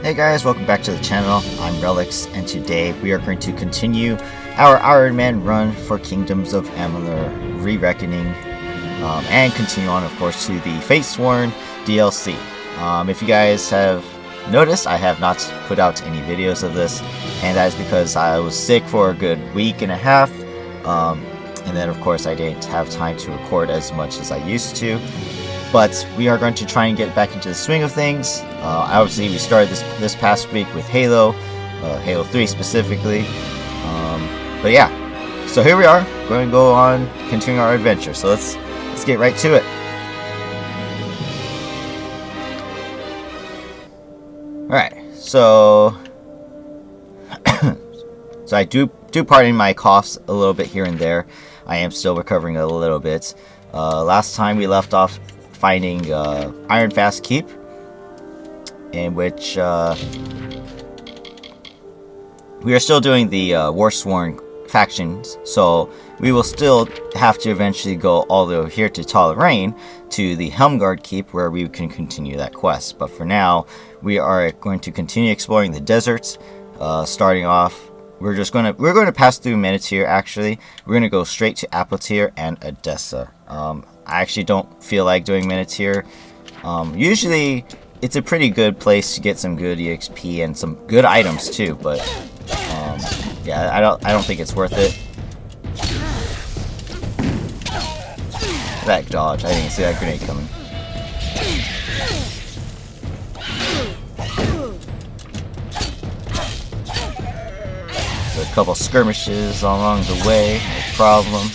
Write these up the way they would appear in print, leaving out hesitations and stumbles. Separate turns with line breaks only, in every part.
Hey guys, welcome back to the channel. I'm Relics, and today we are going to continue our Ironman run for Kingdoms of Amalur Re-Reckoning, and continue on, of course, to the Fatesworn DLC. If you guys have noticed, I have not put out any videos of this, and that is because I was sick for a good week and a half, and then of course I didn't have time to record as much as I used to. But we are going to try and get back into the swing of things. Obviously, we started this past week with Halo 3 specifically. But yeah, so here we are, going to go on continuing our adventure. So let's get right to it. All right, so so I do pardon my coughs a little bit here and there. I am still recovering a little bit. Last time we left off finding Ironfast Keep, in which we are still doing the Warsworn factions, so we will still have to eventually go all the way here to Tolerain to the Helmguard Keep, where we can continue that quest. But for now, we are going to continue exploring the deserts. Starting off, we're going to pass through Menetyre. Actually, we're going to go straight to Apotyre and Adessa. I actually don't feel like doing Menetyre. Usually, it's a pretty good place to get some good EXP and some good items too. But yeah, I don't think it's worth it. That dodge! I didn't see that grenade coming. So a couple skirmishes along the way, no problem.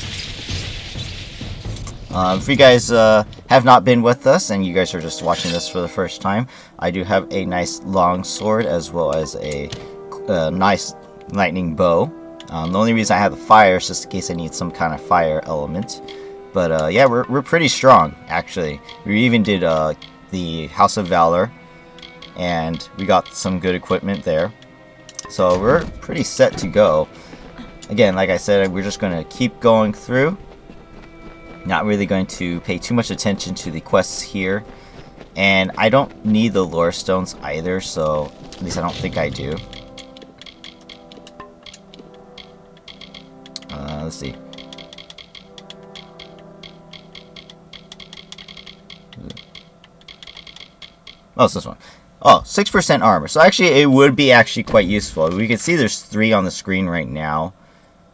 If you guys have not been with us and you guys are just watching this for the first time, I do have a nice long sword as well as a nice lightning bow. The only reason I have the fire is just in case I need some kind of fire element. But yeah, we're pretty strong actually. We even did the House of Valor, and we got some good equipment there. So we're pretty set to go. Again, like I said, we're just going to keep going through. Not really going to pay too much attention to the quests here. And I don't need the lore stones either, so at least I don't think I do. Let's see. Oh, it's this one. Oh, 6% armor. So actually, it would be actually quite useful. We can see there's 3 on the screen right now.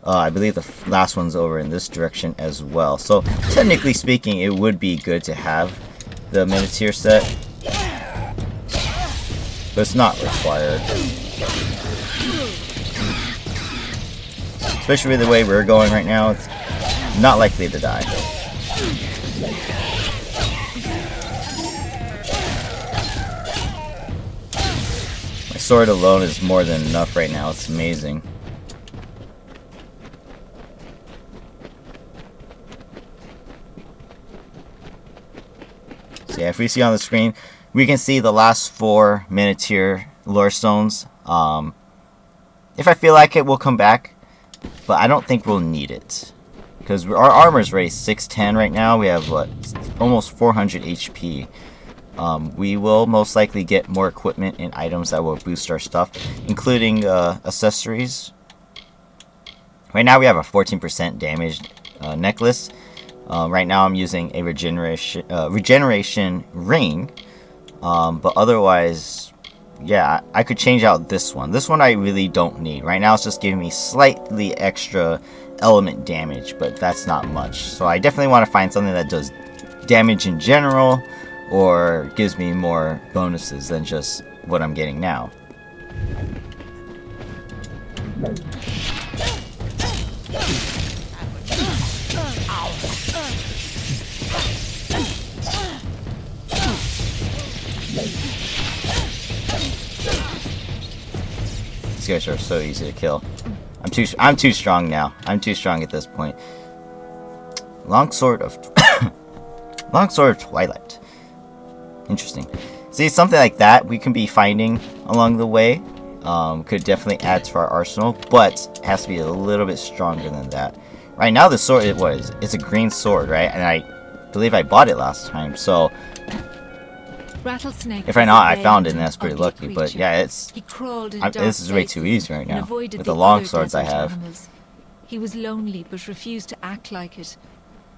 I believe the last one's over in this direction as well. So, technically speaking, it would be good to have the Menetyre set. But it's not required. Especially the way we're going right now, it's not likely to die. My sword alone is more than enough right now. It's amazing. So yeah, if we see on the screen, we can see the last 4 Menetyre lore stones. If I feel like it, we'll come back, but I don't think we'll need it because our armor is raised 610 right now. We have what, almost 400 HP. We will most likely get more equipment and items that will boost our stuff, including accessories. Right now we have a 14% damaged necklace. Right now I'm using a regeneration ring, but otherwise, yeah, I could change out this one. This one I really don't need. Right now it's just giving me slightly extra element damage, but that's not much. So I definitely want to find something that does damage in general, or gives me more bonuses than just what I'm getting now. These guys are so easy to kill. I'm too strong now. I'm too strong at this point. Longsword of Twilight. Interesting. See, something like that we can be finding along the way. Could definitely add to our arsenal, but it has to be a little bit stronger than that. Right now the sword, it's a green sword, right? And I believe I bought it last time, so
Rattlesnake
If I
was
not,
a
I found it,
vain
and that's pretty
ugly
lucky. But
creature.
yeah, it's
He crawled in
this is way too
places
easy right
and
now
avoided
with
the
the long
other
swords I
desert
have.
animals. He was lonely but refused to act like it.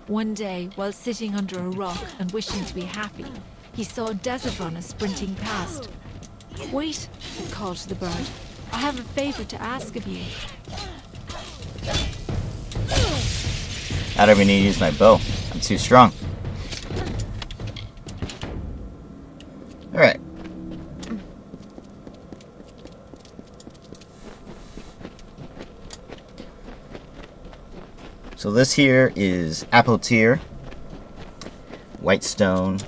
One day, while sitting under a rock and wishing to be happy, he saw a desert runner sprinting past. "Wait," he called to the bird. "I have a favor to ask of you."
I don't even need to use my bow. I'm too strong. Alright. So this here is Apotyre, Whitestone,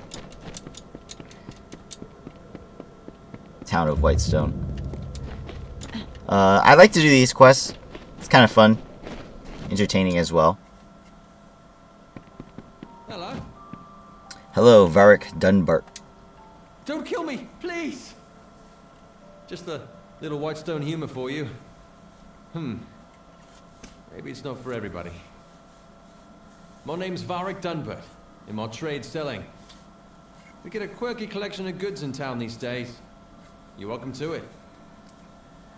town of Whitestone. I like to do these quests. It's kind of fun, entertaining as well.
Hello.
Hello, Varric Dunbart.
Don't kill me, please. Just a little Whitestone humor for you. Maybe it's not for everybody. My name's Varric Dunbart. In my trade selling. We get a quirky collection of goods in town these days. You're welcome to it.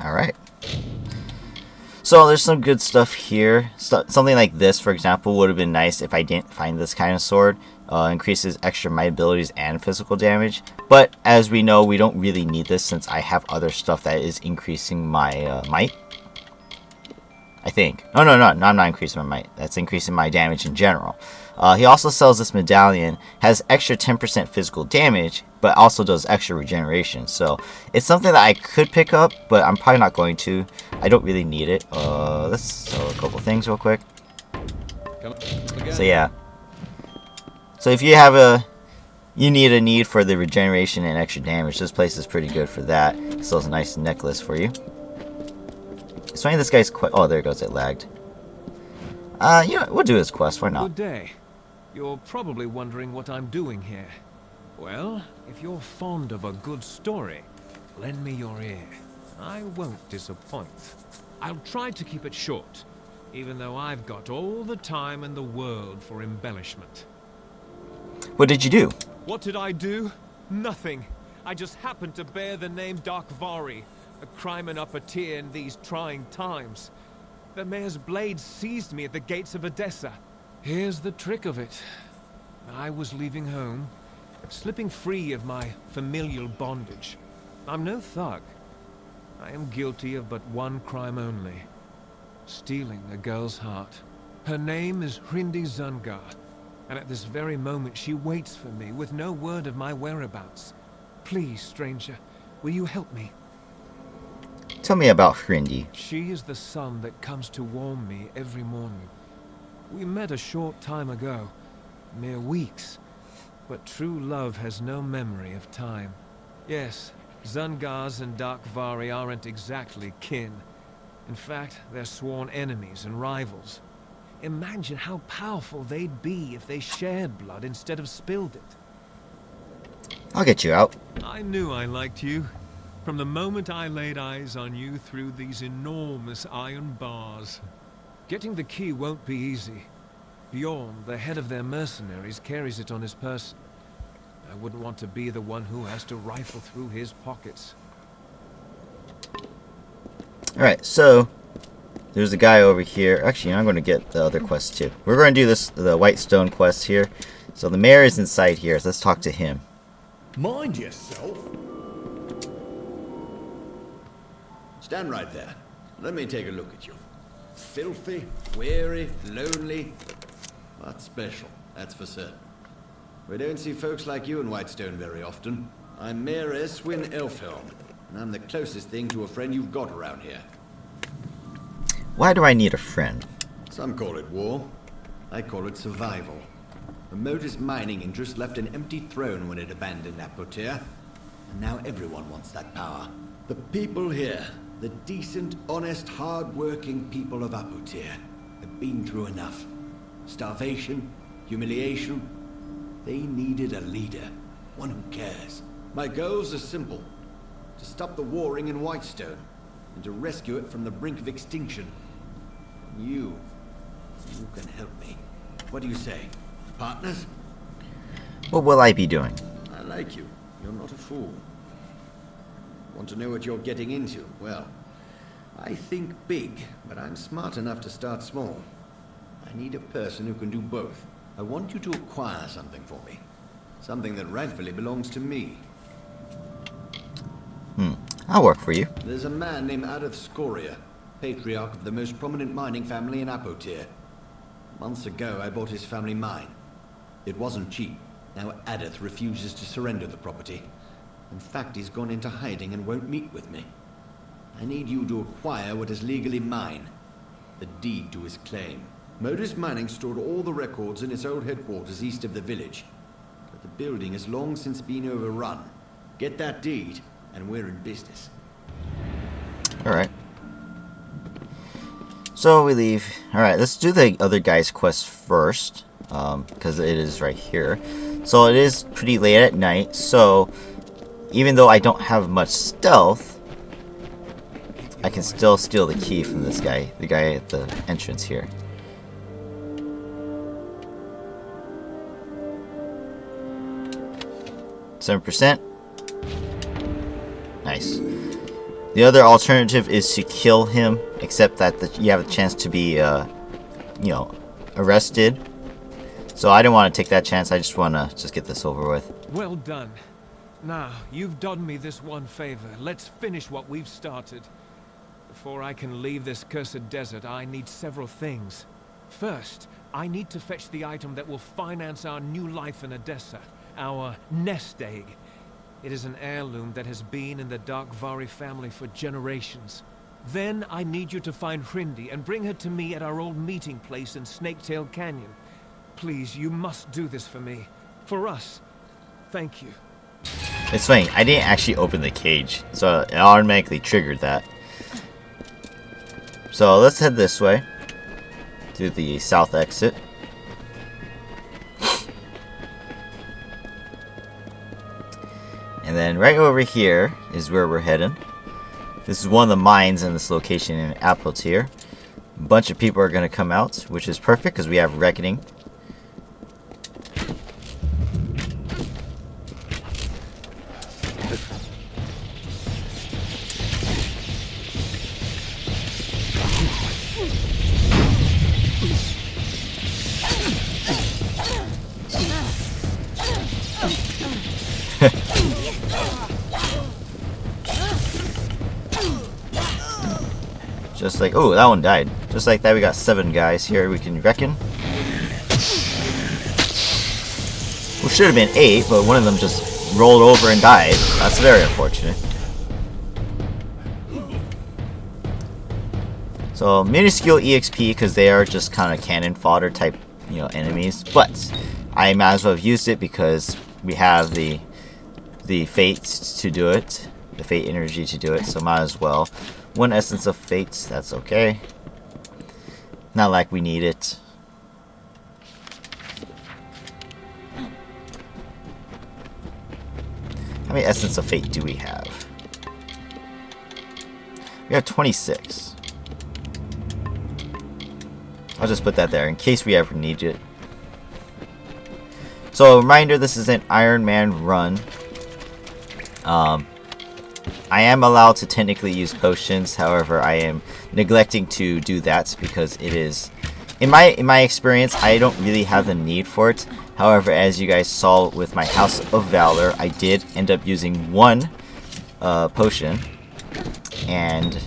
Alright. So there's some good stuff here. Something like this, for example, would have been nice if I didn't find this kind of sword. Increases extra might abilities and physical damage. But as we know, we don't really need this since I have other stuff that is increasing my might. I think. No, I'm not increasing my might. That's increasing my damage in general. He also sells this medallion. Has extra 10% physical damage, but also does extra regeneration. So it's something that I could pick up, but I'm probably not going to. I don't really need it. Let's sell a couple things real quick. So yeah. So if you have you need a need for the regeneration and extra damage, this place is pretty good for that. It sells a nice necklace for you. So I think this guy's quite. Oh, there it goes. It lagged. You know, we'll do his quest. Why not?
Good day. You're probably wondering what I'm doing here. Well, if you're fond of a good story, lend me your ear. I won't disappoint. I'll try to keep it short, even though I've got all the time in the world for embellishment.
What did you do?
What did I do? Nothing. I just happened to bear the name Darkvari, a crime and Apotyre in these trying times. The mayor's blade seized me at the gates of Adessa. Here's the trick of it. I was leaving home, slipping free of my familial bondage. I'm no thug. I am guilty of but one crime only. Stealing a girl's heart. Her name is Hrindi Zungar, and at this very moment she waits for me with no word of my whereabouts. Please, stranger, will you help me?
Tell me about Hrindi.
She is the sun that comes to warm me every morning. We met a short time ago, mere weeks, but true love has no memory of time. Yes, Zungars and Darkvari aren't exactly kin. In fact, they're sworn enemies and rivals. Imagine how powerful they'd be if they shared blood instead of spilled it.
I'll get you out.
I knew I liked you. From the moment I laid eyes on you through these enormous iron bars. Getting the key won't be easy. Bjorn, the head of their mercenaries, carries it on his person. I wouldn't want to be the one who has to rifle through his pockets.
Alright, so there's a guy over here. Actually, I'm going to get the other quest too. We're going to do the Whitestone quest here. So the mayor is inside here, so let's talk to him.
Mind yourself. Stand right there. Let me take a look at you. Filthy, weary, lonely, but special, that's for certain. We don't see folks like you in Whitestone very often. I'm Mayor Eswin Elfhelm, and I'm the closest thing to a friend you've got around here.
Why do I need a friend?
Some call it war. I call it survival. The Modus mining interest left an empty throne when it abandoned Apotyre, and now everyone wants that power. The people here, the decent, honest, hard-working people of Apotyre, have been through enough. Starvation, humiliation. They needed a leader, one who cares. My goals are simple. To stop the warring in Whitestone, and to rescue it from the brink of extinction. You can help me. What do you say? Partners?
What will I be doing?
I like you. You're not a fool. Want to know what you're getting into? Well, I think big, but I'm smart enough to start small. I need a person who can do both. I want you to acquire something for me. Something that rightfully belongs to me.
I'll work for you.
There's a man named Adolf Scoria, patriarch of the most prominent mining family in Apotyre. Months ago, I bought his family mine. It wasn't cheap. Now Adolf refuses to surrender the property. In fact, he's gone into hiding and won't meet with me. I need you to acquire what is legally mine. The deed to his claim. Modus Mining stored all the records in its old headquarters east of the village. But the building has long since been overrun. Get that deed, and we're in business.
Alright. So we leave. Alright, let's do the other guy's quest first. Because it is right here. So it is pretty late at night. So even though I don't have much stealth, I can still steal the key from this guy. The guy at the entrance here. %. Nice. The other alternative is to kill him, except that you have a chance to be, arrested. So I didn't want to take that chance. I just want to just get this over with.
Well done. Now, you've done me this one favor. Let's finish what we've started. Before I can leave this cursed desert, I need several things. First, I need to fetch the item that will finance our new life in Adessa. Our nest egg. It is an heirloom that has been in the Dark Vari family for generations. Then I need you to find Hrindi and bring her to me at our old meeting place in Snaketail Canyon. Please, you must do this for me. For us. Thank you.
It's funny, I didn't actually open the cage, so it automatically triggered that. So let's head this way to the south exit. And then right over here is where we're heading. This is one of the mines in this location in Apotyre. A bunch of people are going to come out, which is perfect because we have Reckoning. Just like, oh, that one died. Just like that, we got 7 guys here we can reckon. Well, should have been 8, but one of them just rolled over and died. That's very unfortunate. So, minuscule EXP because they are just kind of cannon fodder type, enemies. But I might as well have used it because we have the fates to do it, the fate energy to do it. So might as well. 1 essence of fates, that's okay. Not like we need it. How many essence of fate do we have? We have 26. I'll just put that there in case we ever need it. So, a reminder, this is an Ironman run. I am allowed to technically use potions, however, I am neglecting to do that because it is, in my experience, I don't really have the need for it. However, as you guys saw with my House of Valor, I did end up using 1 potion, and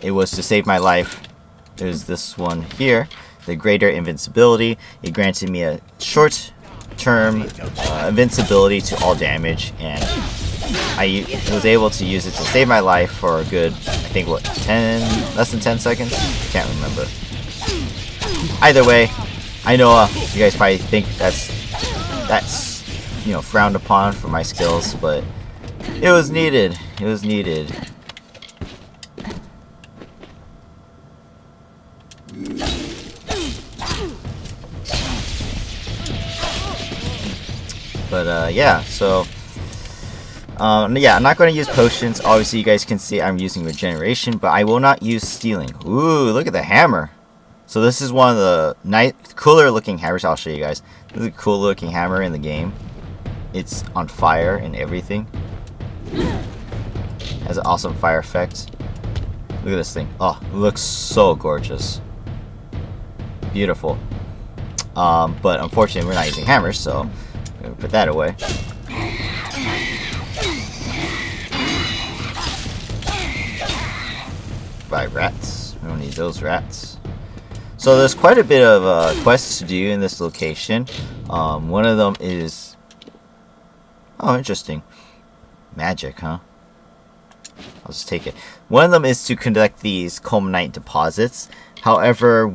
it was to save my life. There's this one here, the Greater Invincibility. It granted me a short-term invincibility to all damage, and I was able to use it to save my life for a good, I think, what, less than 10 seconds? I can't remember. Either way, I know you guys probably think that's frowned upon for my skills, but it was needed. It was needed. But yeah, so yeah, I'm not going to use potions. Obviously, you guys can see I'm using regeneration, but I will not use stealing. Ooh, look at the hammer. So this is one of the cooler looking hammers. I'll show you guys. This is a cool looking hammer in the game. it's on fire and everything. Has an awesome fire effect. Look at this thing. Oh, it looks so gorgeous. Beautiful. But unfortunately we're not using hammers, so I'm gonna put that away. By rats. We don't need those rats. So there's quite a bit of quests to do in this location. One of them is... Oh, interesting. Magic, huh? I'll just take it. One of them is to conduct these culminite deposits. However,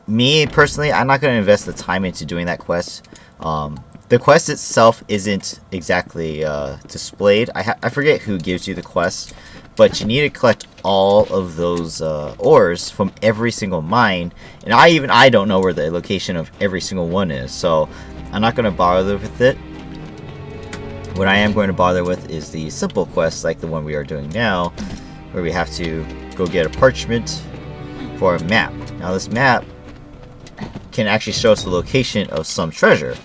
me personally, I'm not going to invest the time into doing that quest. The quest itself isn't exactly displayed. I forget who gives you the quest, but you need to collect all of those ores from every single mine, and I don't know where the location of every single one is, so I'm not going to bother with it. What I am going to bother with is the simple quests like the one we are doing now, where we have to go get a parchment for a map. Now this map can actually show us the location of some treasure,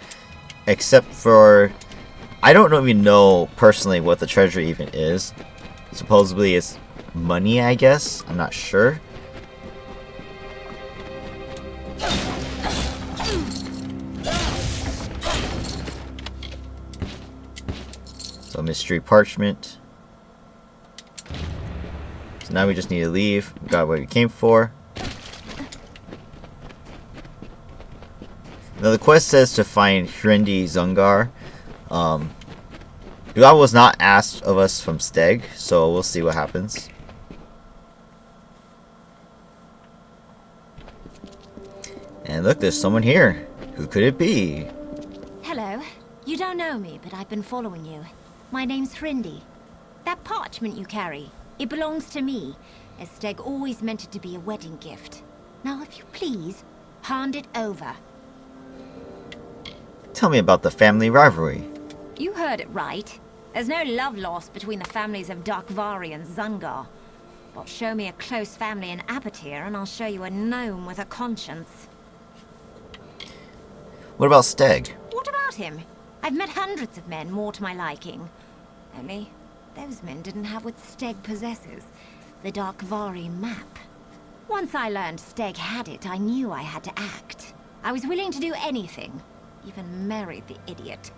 except for I don't even know personally what the treasure even is. Supposedly it's money, I guess. I'm not sure. So mystery parchment. So now we just need to leave. We got what we came for. Now the quest says to find Hrendi Zungar. That was not asked of us from Steg, so we'll see what happens. And look, there's someone here. Who could it be?
Hello. You don't know me, but I've been following you. My name's Hrendi. That parchment you carry, it belongs to me, as Steg always meant it to be a wedding gift. Now, if you please, hand it over.
Tell me about the family rivalry.
You heard it right. There's no love lost between the families of Darkvari and Zungar. But show me a close family in Apotyre and I'll show you a gnome with a conscience.
What about Steg?
What about him? I've met hundreds of men more to my liking. Only, those men didn't have what Steg possesses. The Darkvari map. Once I learned Steg had it, I knew I had to act. I was willing to do anything. Even marry the idiot.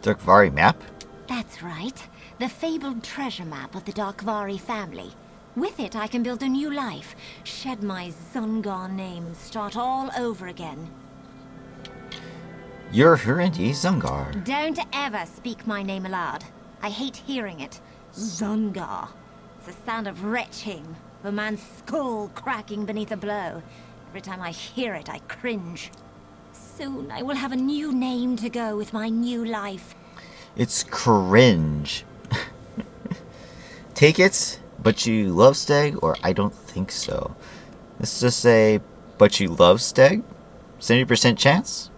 Darkvari map?
That's right. The fabled treasure map of the Darkvari family. With it, I can build a new life, shed my Zungar name, and start all over again.
You're Hrendi Zungar.
Don't ever speak my name aloud. I hate hearing it. Zungar. It's the sound of retching, of a man's skull cracking beneath a blow. Every time I hear it, I cringe. Soon I will have a new name to go with my new life.
It's cringe. Take it, but you love Steg, or I don't think so. Let's just say, but you love Steg? 70% chance?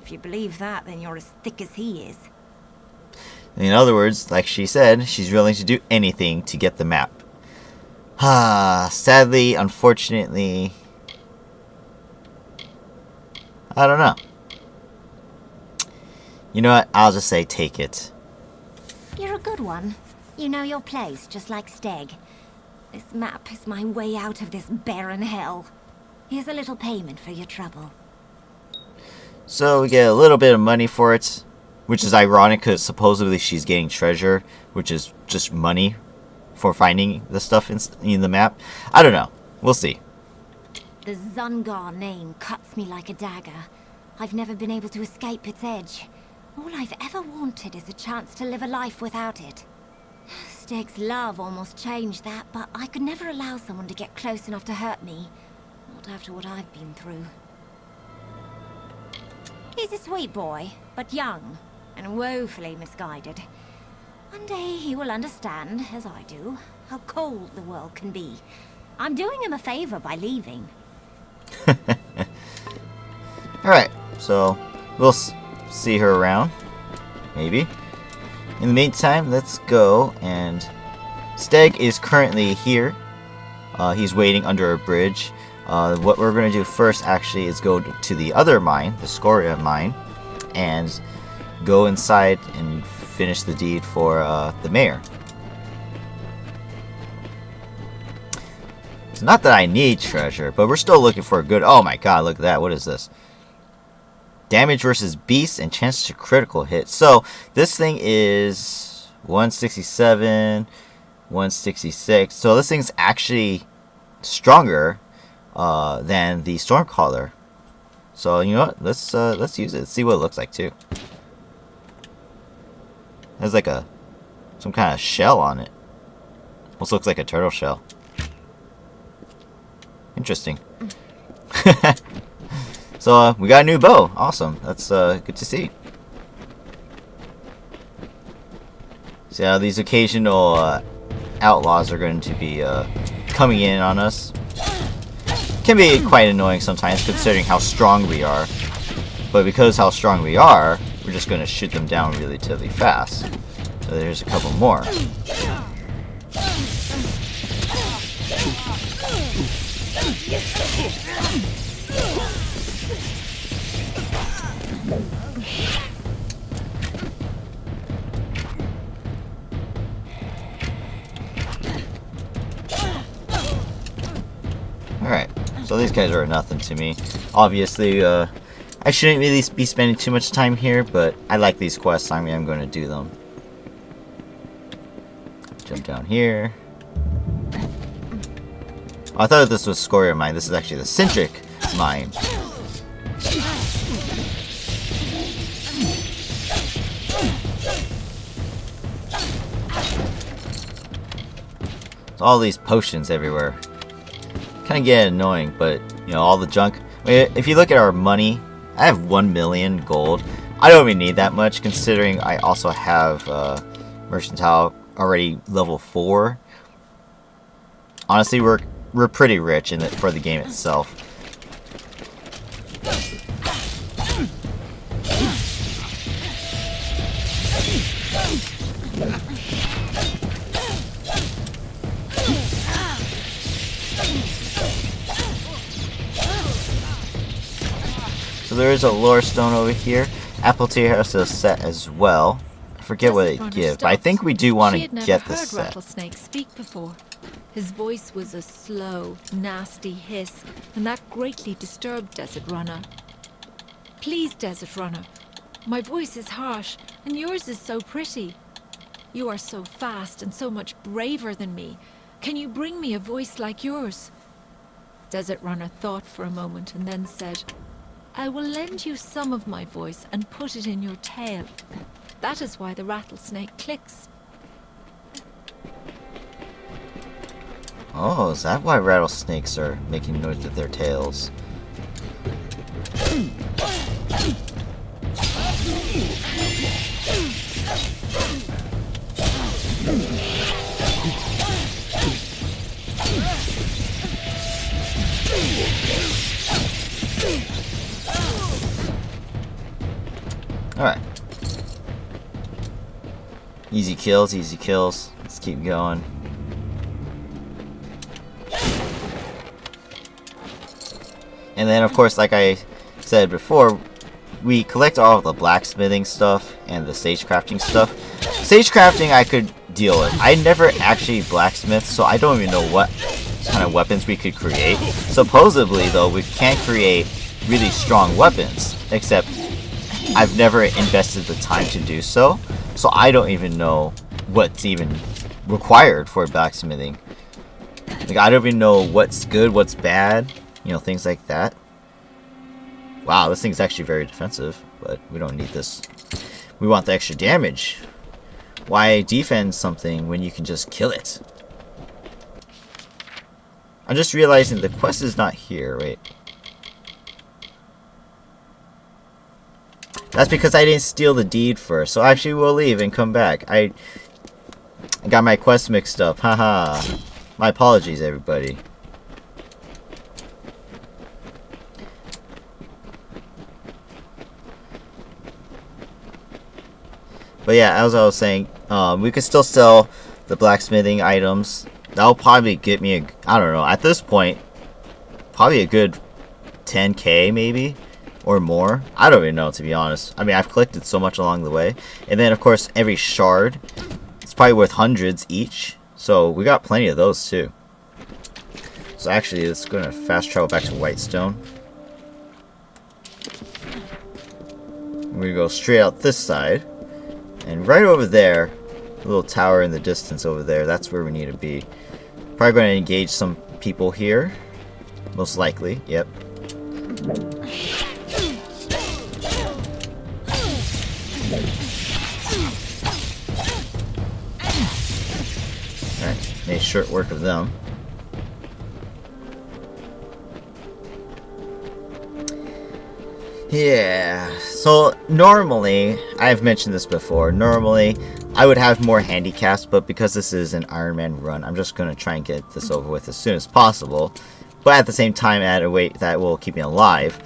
If you believe that, then you're as thick as he is.
In other words, like she said, she's willing to do anything to get the map. Sadly, unfortunately, I don't know. You know what? I'll just say take it.
You're a good one. You know your place, just like Steg. This map is my way out of this barren hell. Here's a little payment for your trouble.
So we get a little bit of money for it, which is ironic because supposedly she's getting treasure, which is just money for finding the stuff in the map. I don't know. We'll see.
The Zungar name cuts me like a dagger. I've never been able to escape its edge. All I've ever wanted is a chance to live a life without it. Steg's love almost changed that, but I could never allow someone to get close enough to hurt me. Not after what I've been through. He's a sweet boy, but young, and woefully misguided. One day he will understand, as I do, how cold the world can be. I'm doing him a favor by leaving.
Alright, so we'll see her around, maybe. In the meantime, let's go, and Steg is currently here. He's waiting under a bridge. What we're going to do first, actually, is go to the other mine, the Scoria mine, and go inside and finish the deed for the mayor. It's not that I need treasure, but we're still looking for a good... Oh my god, look at that. What is this? Damage versus beast and chance to critical hit. So, this thing is 167, 166. So, this thing's actually stronger than the Stormcaller. So, you know what? Let's use it. Let's see what it looks like, too. It has like some kind of shell on it. Almost looks like a turtle shell. Interesting. So we got a new bow. Awesome. That's good to see. So these occasional outlaws are going to be coming in on us. Can be quite annoying sometimes considering how strong we are. But because how strong we are, we're just going to shoot them down relatively fast. So there's a couple more. Alright, so these guys are nothing to me. Obviously, I shouldn't really be spending too much time here, but I like these quests. I mean, I'm going to do them. Jump down here. Oh, I thought this was Scoria Mine. This is actually the Centric Mine. There's all these potions everywhere. Kind of get annoying, but you know, all the junk. I mean, if you look at our money, I have 1 million gold. I don't even need that much considering I also have Mercantile already level 4. Honestly, we're pretty rich in it for the game itself. So there is a lore stone over here. Apotyre has a set as well. I forget what it gives, but I think we do want to get this set.
Rattlesnake speak before. His voice was a slow, nasty hiss, and that greatly disturbed Desert Runner. Please, Desert Runner, my voice is harsh, and yours is so pretty. You are so fast and so much braver than me. Can you bring me a voice like yours? Desert Runner thought for a moment and then said, I will lend you some of my voice and put it in your tail. That is why the rattlesnake clicks.
Oh, is that why rattlesnakes are making noise with their tails? Alright. Easy kills, easy kills. Let's keep going. And then, of course, like I said before, we collect all of the blacksmithing stuff and the sage crafting stuff. Sage crafting I could deal with. I never actually blacksmith, so I don't even know what kind of weapons we could create. Supposedly, though, we can create really strong weapons, except I've never invested the time to do so. So I don't even know what's even required for blacksmithing. Like, I don't even know what's good, what's bad. You know, things like that. Wow, this thing's actually very defensive, but we don't need this. We want the extra damage. Why defend something when you can just kill it? I'm just realizing the quest is not here. Wait. That's because I didn't steal the deed first. So actually we'll leave and come back. I got my quest mixed up. Haha. My apologies, everybody. But yeah, as I was saying, we could still sell the blacksmithing items. That'll probably get me a, I don't know, at this point, probably a good 10k maybe. or more. I don't even know, to be honest. I mean, I've collected so much along the way. And then, of course, every shard, it's probably worth hundreds each. So we got plenty of those, too. So actually, it's going to fast travel back to Whitestone. We're going to go straight out this side. And right over there, a little tower in the distance over there, that's where we need to be. Probably going to engage some people here. Most likely, yep. Alright, made short work of them. Yeah, so normally, I've mentioned this before, normally I would have more handicaps, but because this is an Ironman run, I'm just going to try and get this over with as soon as possible, but at the same time at a rate that will keep me alive.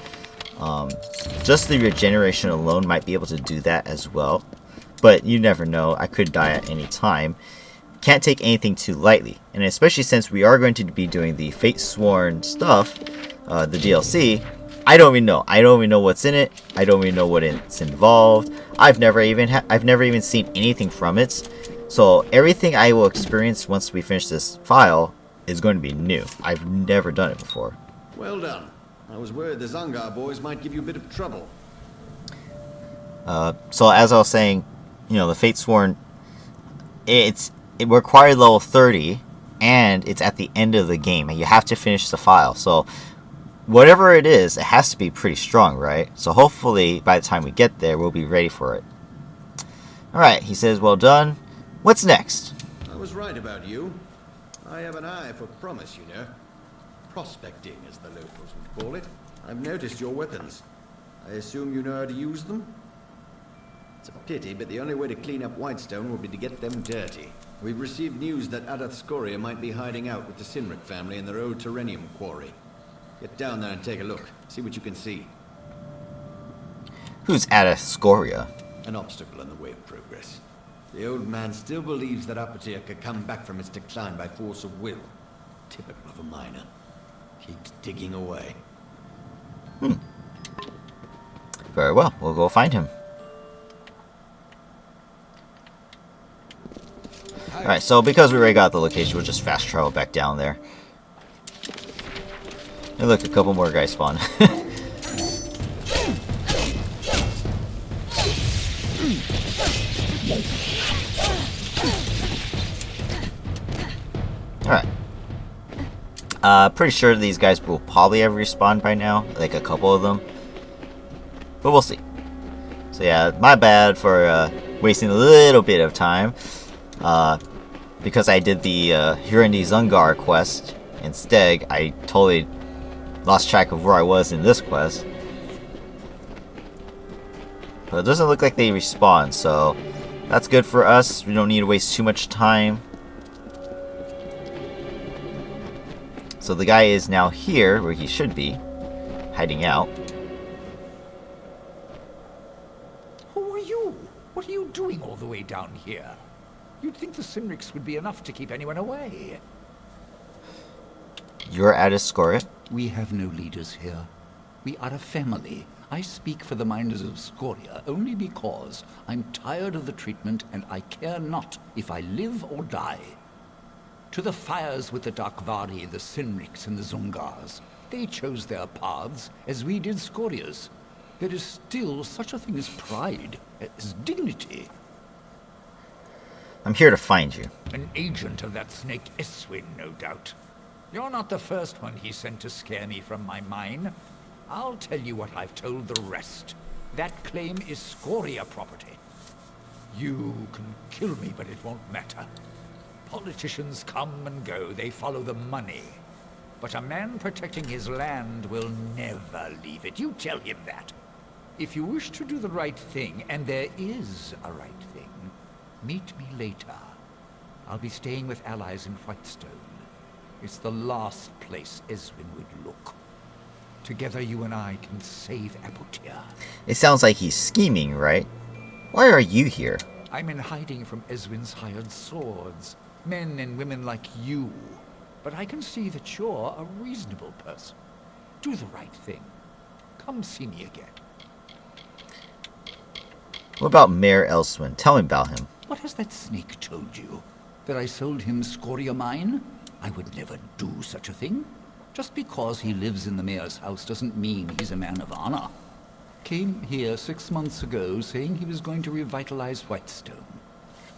Just the regeneration alone might be able to do that as well, but you never know, I could die at any time. Can't take anything too lightly, and especially since we are going to be doing the Fate Sworn stuff, the DLC, I don't even know. I don't even know what's in it. I don't even know what it's involved. I've never even seen anything from it. So everything I will experience once we finish this file is going to be new. I've never done it before.
Well done. I was worried the Zangar boys might give you a bit of trouble.
So as I was saying, you know, the Fate Sworn, it required level 30, and it's at the end of the game, and you have to finish the file. So whatever it is, it has to be pretty strong, right? So hopefully, by the time we get there, we'll be ready for it. Alright, he says, well done. What's next?
I was right about you. I have an eye for promise, you know. Prospecting, as the locals would call it. I've noticed your weapons. I assume you know how to use them? It's a pity, but the only way to clean up Whitestone will be to get them dirty. We've received news that Apotyre might be hiding out with the Sinric family in their old Terrenium quarry. Get down there and take a look. See what you can see.
Who's Apotyre?
An obstacle in the way of progress. The old man still believes that Apotyre could come back from its decline by force of will. Typical of a miner. Keeps digging away.
Very well. We'll go find him. Alright, so because we already got the location, we'll just fast travel back down there. And look, a couple more guys spawn. Alright. Pretty sure these guys will probably have respawned by now. Like a couple of them. But we'll see. So yeah, my bad for wasting a little bit of time. Because I did the Hirendi Zungar quest instead, I totally lost track of where I was in this quest. But it doesn't look like they respawn, so that's good for us. We don't need to waste too much time. So the guy is now here, where he should be, hiding out.
Who are you? What are you doing all the way down here? You'd think the Sinrics would be enough to keep anyone away.
You're Apotyre?
We have no leaders here. We are a family. I speak for the miners of Scoria only because I'm tired of the treatment and I care not if I live or die. To the fires with the Darkvari, the Sinrics, and the Zungars. They chose their paths as we did Scoria's. There is still such a thing as pride, as dignity.
I'm here to find you.
An agent of that snake Eswin, no doubt. You're not the first one he sent to scare me from my mine. I'll tell you what I've told the rest. That claim is Scoria property. You can kill me, but it won't matter. Politicians come and go, they follow the money. But a man protecting his land will never leave it. You tell him that. If you wish to do the right thing, and there is a right thing, meet me later. I'll be staying with allies in Whitestone. It's the last place Eswin would look. Together you and I can save Apotyre.
It sounds like he's scheming, right? Why are you here?
I'm in hiding from Eswin's hired swords. Men and women like you. But I can see that you're a reasonable person. Do the right thing. Come see me again.
What about Mayor Elswin? Tell me about him.
What has that snake told you? That I sold him scoria mine? I would never do such a thing. Just because he lives in the mayor's house doesn't mean he's a man of honor. Came here 6 months ago saying he was going to revitalize Whitestone.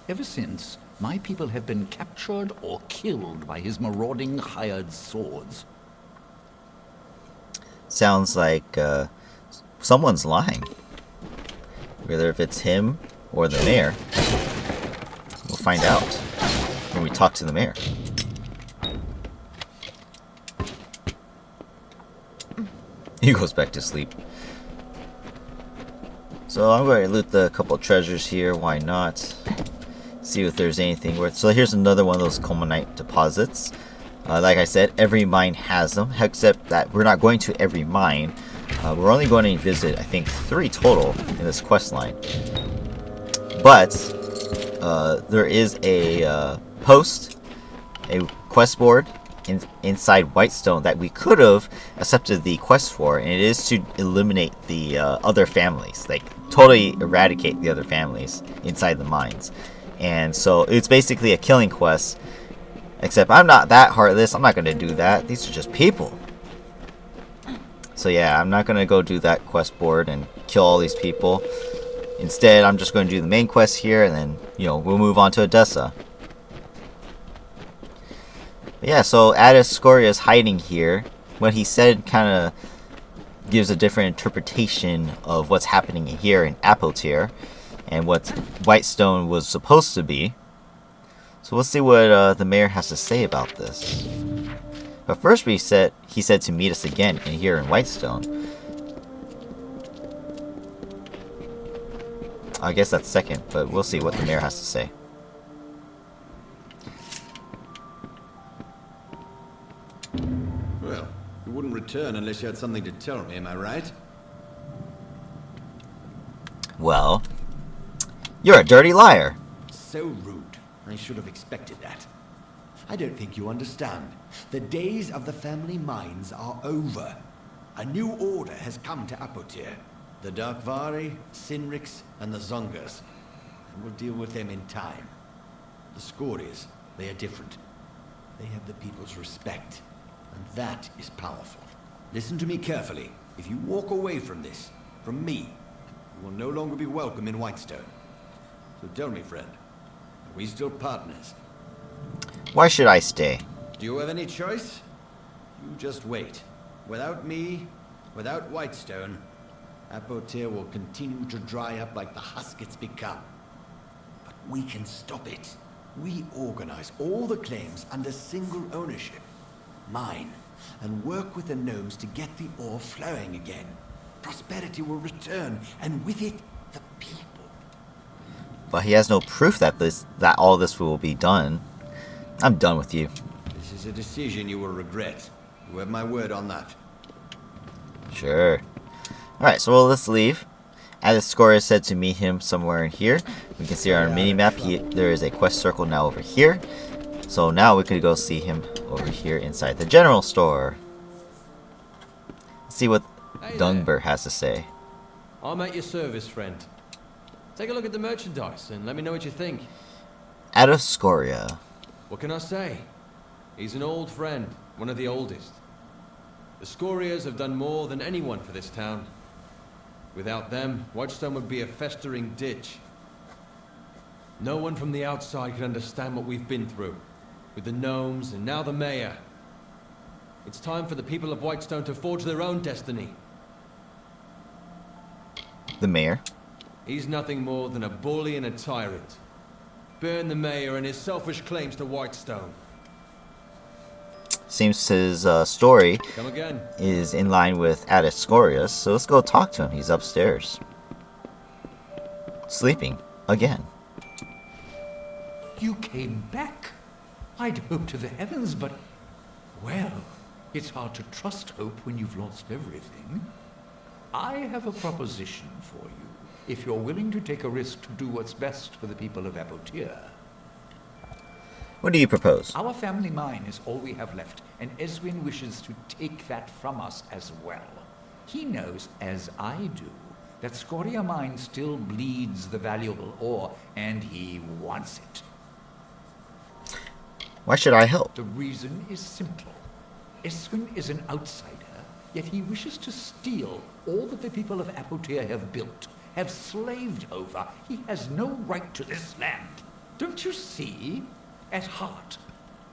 Ever since, my people have been captured or killed by his marauding hired swords.
Sounds like someone's lying. Whether if it's him or the mayor. We'll find out when we talk to the mayor. He goes back to sleep. So I'm going to loot the couple treasures here. Why not? See if there's anything worth. So here's another one of those Colemanite deposits. Like I said, every mine has them, except that we're not going to every mine. We're only going to visit, I think, 3 total in this quest line. But there is a post, a quest board inside Whitestone that we could have accepted the quest for, and it is to eliminate the other families, like totally eradicate the other families inside the mines. And so it's basically a killing quest, except I'm not that heartless. I'm not going to do that. These are just people. So yeah, I'm not going to go do that quest board and kill all these people. Instead, I'm just going to do the main quest here, and then, we'll move on to Adessa. But yeah, so Addis is hiding here. What he said kind of gives a different interpretation of what's happening here in Apotyre and what Whitestone was supposed to be. So let's see what the mayor has to say about this. But first he said to meet us again here in Whitestone. I guess that's second, but we'll see what the mayor has to say.
Well, you wouldn't return unless you had something to tell me, am I right?
Well, you're a dirty liar.
So rude. I should have expected that. I don't think you understand. The days of the family mines are over. A new order has come to Apotyre. The Darkvari, Sinriks, and the Zongers. And we'll deal with them in time. The Scorias, they are different. They have the people's respect. And that is powerful. Listen to me carefully. If you walk away from this, from me, you will no longer be welcome in Whitestone. So tell me, friend, are we still partners?
Why should I stay?
Do you have any choice? You just wait. Without me, without Whitestone, Apotyre will continue to dry up like the husk it's become. But we can stop it. We organize all the claims under single ownership. Mine. And work with the gnomes to get the ore flowing again. Prosperity will return, and with it, the people.
But he has no proof that all this will be done. I'm done with you.
This is a decision you will regret. You have my word on that.
Sure. Alright, so let's leave. As Scoria said to meet him somewhere in here. We can see on our mini-map, there is a quest circle now over here. So now we could go see him over here inside the general store. Let's see what Dungbert has to say.
I'm at your service, friend. Take a look at the merchandise and let me know what you think.
Out of Scoria.
What can I say? He's an old friend, one of the oldest. The Scorias have done more than anyone for this town. Without them, Whitestone would be a festering ditch. No one from the outside could understand what we've been through. With the gnomes and now the mayor. It's time for the people of Whitestone to forge their own destiny.
The mayor?
He's nothing more than a bully and a tyrant. Burn the mayor and his selfish claims to Whitestone.
Seems his story
Come again.
is in line with Addis Scoria's, so let's go talk to him. He's upstairs. Sleeping. Again.
You came back. I'd hoped to the heavens, but... well, it's hard to trust hope when you've lost everything. I have a proposition for you, if you're willing to take a risk to do what's best for the people of Apotyre.
What do you propose?
Our family mine is all we have left, and Eswin wishes to take that from us as well. He knows, as I do, that Scoria Mine still bleeds the valuable ore, and he wants it.
Why should I help?
The reason is simple. Eswin is an outsider, yet he wishes to steal all that the people of Apotyre have built, have slaved over. He has no right to this land. Don't you see? At heart,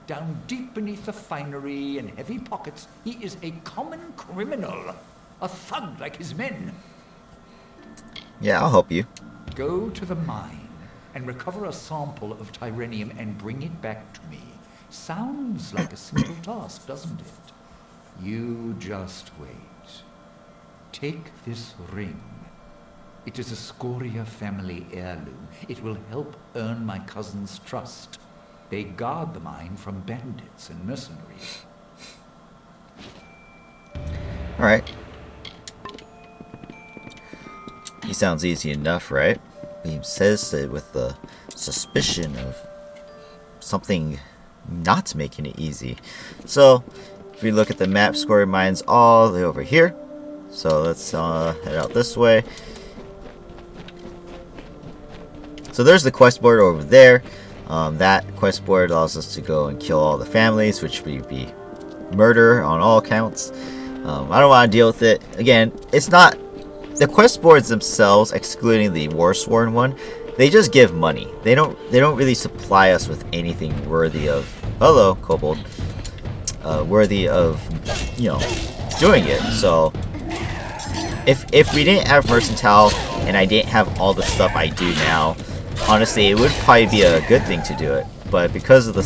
down deep beneath the finery and heavy pockets, he is a common criminal, a thug like his men.
Yeah, I'll help you.
Go to the mine and recover a sample of Tyrenium and bring it back to me. Sounds like a simple task, doesn't it? You just wait. Take this ring. It is a Scoria family heirloom. It will help earn my cousin's trust. They guard the mine from bandits and mercenaries.
Alright. He sounds easy enough, right? He says it with the suspicion of something not making it easy. So, if we look at the map, Scoria Mine's all the way over here. So let's head out this way. So there's the quest board over there. That quest board allows us to go and kill all the families, which would be murder on all accounts. I don't want to deal with it. Again, it's not... The quest boards themselves, excluding the Warsworn one, they just give money. They don't really supply us with anything worthy of... Hello, Kobold. Worthy of, you know, doing it. So, if we didn't have Mercantile and I didn't have all the stuff I do now, honestly, it would probably be a good thing to do it. But because of the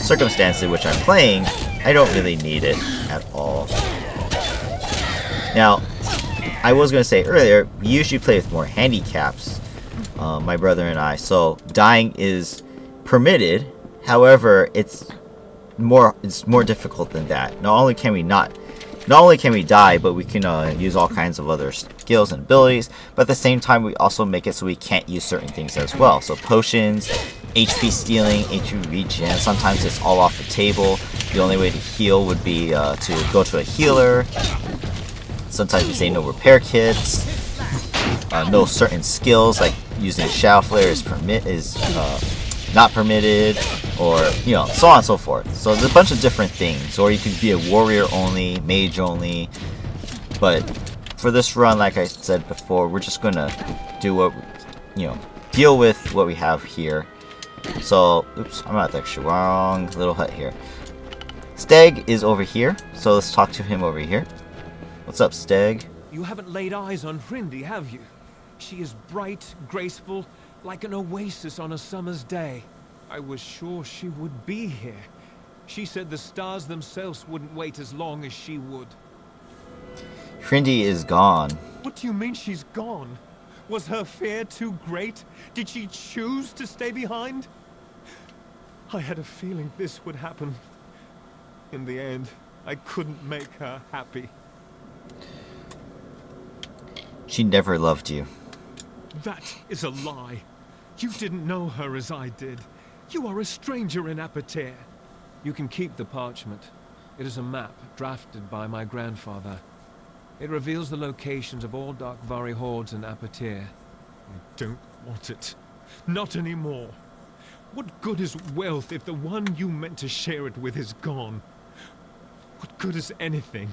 circumstances in which I'm playing, I don't really need it at all. Now, I was going to say earlier, we usually play with more handicaps, my brother and I. So dying is permitted. However, it's more difficult than that. Not only can we die, but we can use all kinds of other skills and abilities. But at the same time, we also make it so we can't use certain things as well. So potions, HP stealing, HP regen. Sometimes it's all off the table. The only way to heal would be to go to a healer. Sometimes we say no repair kits. No certain skills like using Shadow Flare is not permitted, or so on and so forth. So there's a bunch of different things. Or you could be a warrior only, mage only. But for this run, like I said before, we're just gonna do what deal with what we have here. So, oops, I'm at the actual wrong little hut here. Steg is over here, so let's talk to him over here. What's up, Steg?
You haven't laid eyes on Hrindi, have you? She is bright, graceful, like an oasis on a summer's day. I was sure she would be here. She said the stars themselves wouldn't wait as long as she would.
Hrindi is gone.
What do you mean she's gone? Was her fear too great? Did she choose to stay behind? I had a feeling this would happen. In the end, I couldn't make her happy.
She never loved you.
That is a lie. You didn't know her as I did. You are a stranger in Apotyre. You can keep the parchment. It is a map drafted by my grandfather. It reveals the locations of all Darkvari hordes in Apotyre. I don't want it. Not anymore. What good is wealth if the one you meant to share it with is gone? What good is anything?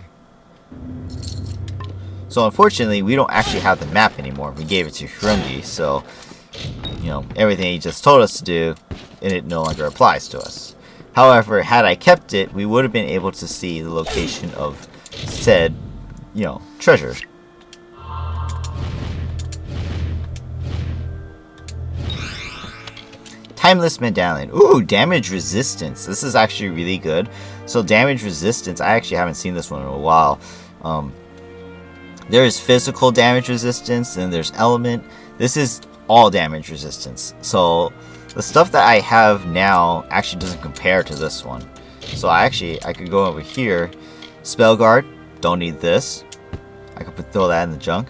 So unfortunately, we don't actually have the map anymore. We gave it to Hrindi, so everything he just told us to do, it no longer applies to us. However, had I kept it, we would have been able to see the location of said, treasure. Timeless Medallion. Ooh, damage resistance. This is actually really good. So damage resistance, I actually haven't seen this one in a while. There is physical damage resistance, and there's element. This is all damage resistance. So the stuff that I have now actually doesn't compare to this one. So I could go over here. Spell Guard, don't need this. I could throw that in the junk.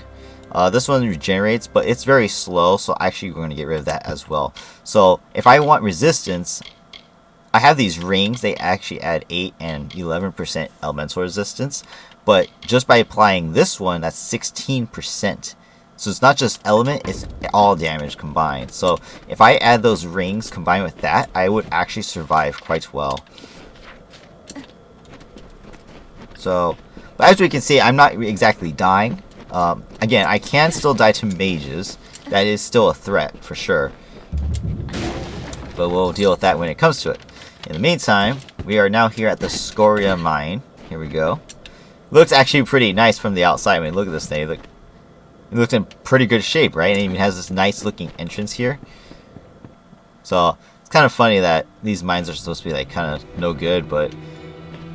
This one regenerates, but it's very slow, so actually we're going to get rid of that as well. So if I want resistance, I have these rings. They actually add 8 and 11% elemental resistance. but just by applying this one, that's 16%. So it's not just element, it's all damage combined. So if I add those rings combined with that, I would actually survive quite well. So, but as we can see, I'm not exactly dying. Again, I can still die to mages. That is still a threat, for sure. But we'll deal with that when it comes to it. In the meantime, we are now here at the Scoria mine. Here we go. Looks actually pretty nice from the outside. I mean, look at this thing. It looks in pretty good shape, right? And it even has this nice looking entrance here. So, it's kind of funny that these mines are supposed to be like kind of no good, but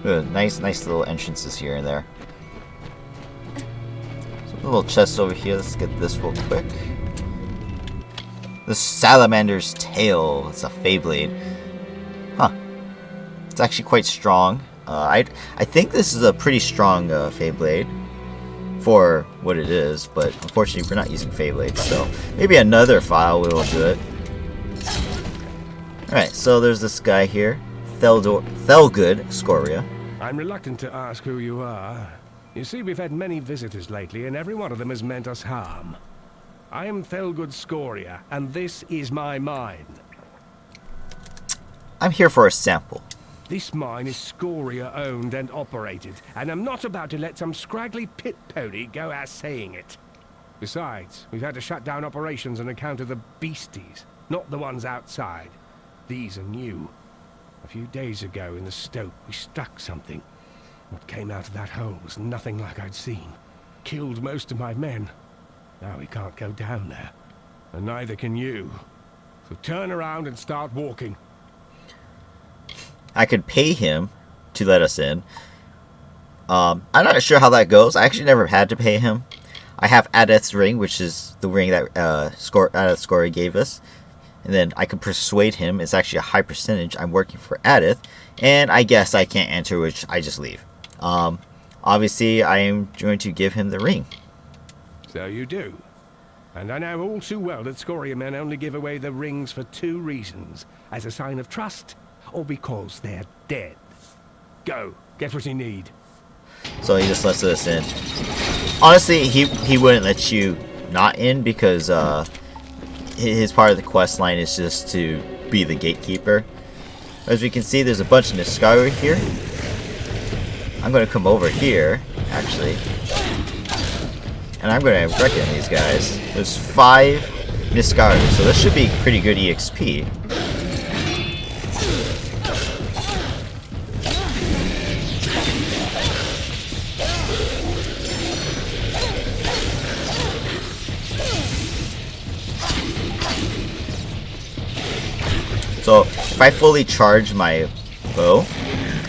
nice little entrances here and there. So, a little chest over here. Let's get this real quick. The Salamander's Tail. It's a Feyblade. Huh. It's actually quite strong. I think this is a pretty strong Feyblade for what it is, but unfortunately we're not using Feyblades, so maybe another file we will do it. Alright, so there's this guy here, Thelgood Scoria.
I'm reluctant to ask who you are. You see, we've had many visitors lately, and every one of them has meant us harm. I am Thelgood Scoria, and this is my mine.
I'm here for a sample.
This mine is Scoria owned and operated, and I'm not about to let some scraggly pit pony go out saying it. Besides, we've had to shut down operations on account of the beasties, not the ones outside. These are new. A few days ago in the stope, we struck something. What came out of that hole was nothing like I'd seen. Killed most of my men. Now we can't go down there, and neither can you. So turn around and start walking.
I could pay him to let us in. I'm not sure how that goes. I actually never had to pay him. I have Adeth's ring, which is the ring that Adeth Scoria gave us. And then I can persuade him. It's actually a high percentage. I'm working for Adeth. And I guess I can't enter, which I just leave. Obviously, I am going to give him the ring.
So you do. And I know all too well that Scoria men only give away the rings for two reasons. As a sign of trust, or because they're dead. Go, get what you need.
So he just lets us in. Honestly, he wouldn't let you not in because his part of the quest line is just to be the gatekeeper. As we can see, there's a bunch of Niskaru here. I'm going to come over here, actually. And I'm going to reckon these guys. There's 5 Niskaru, so this should be pretty good EXP. So if I fully charge my bow,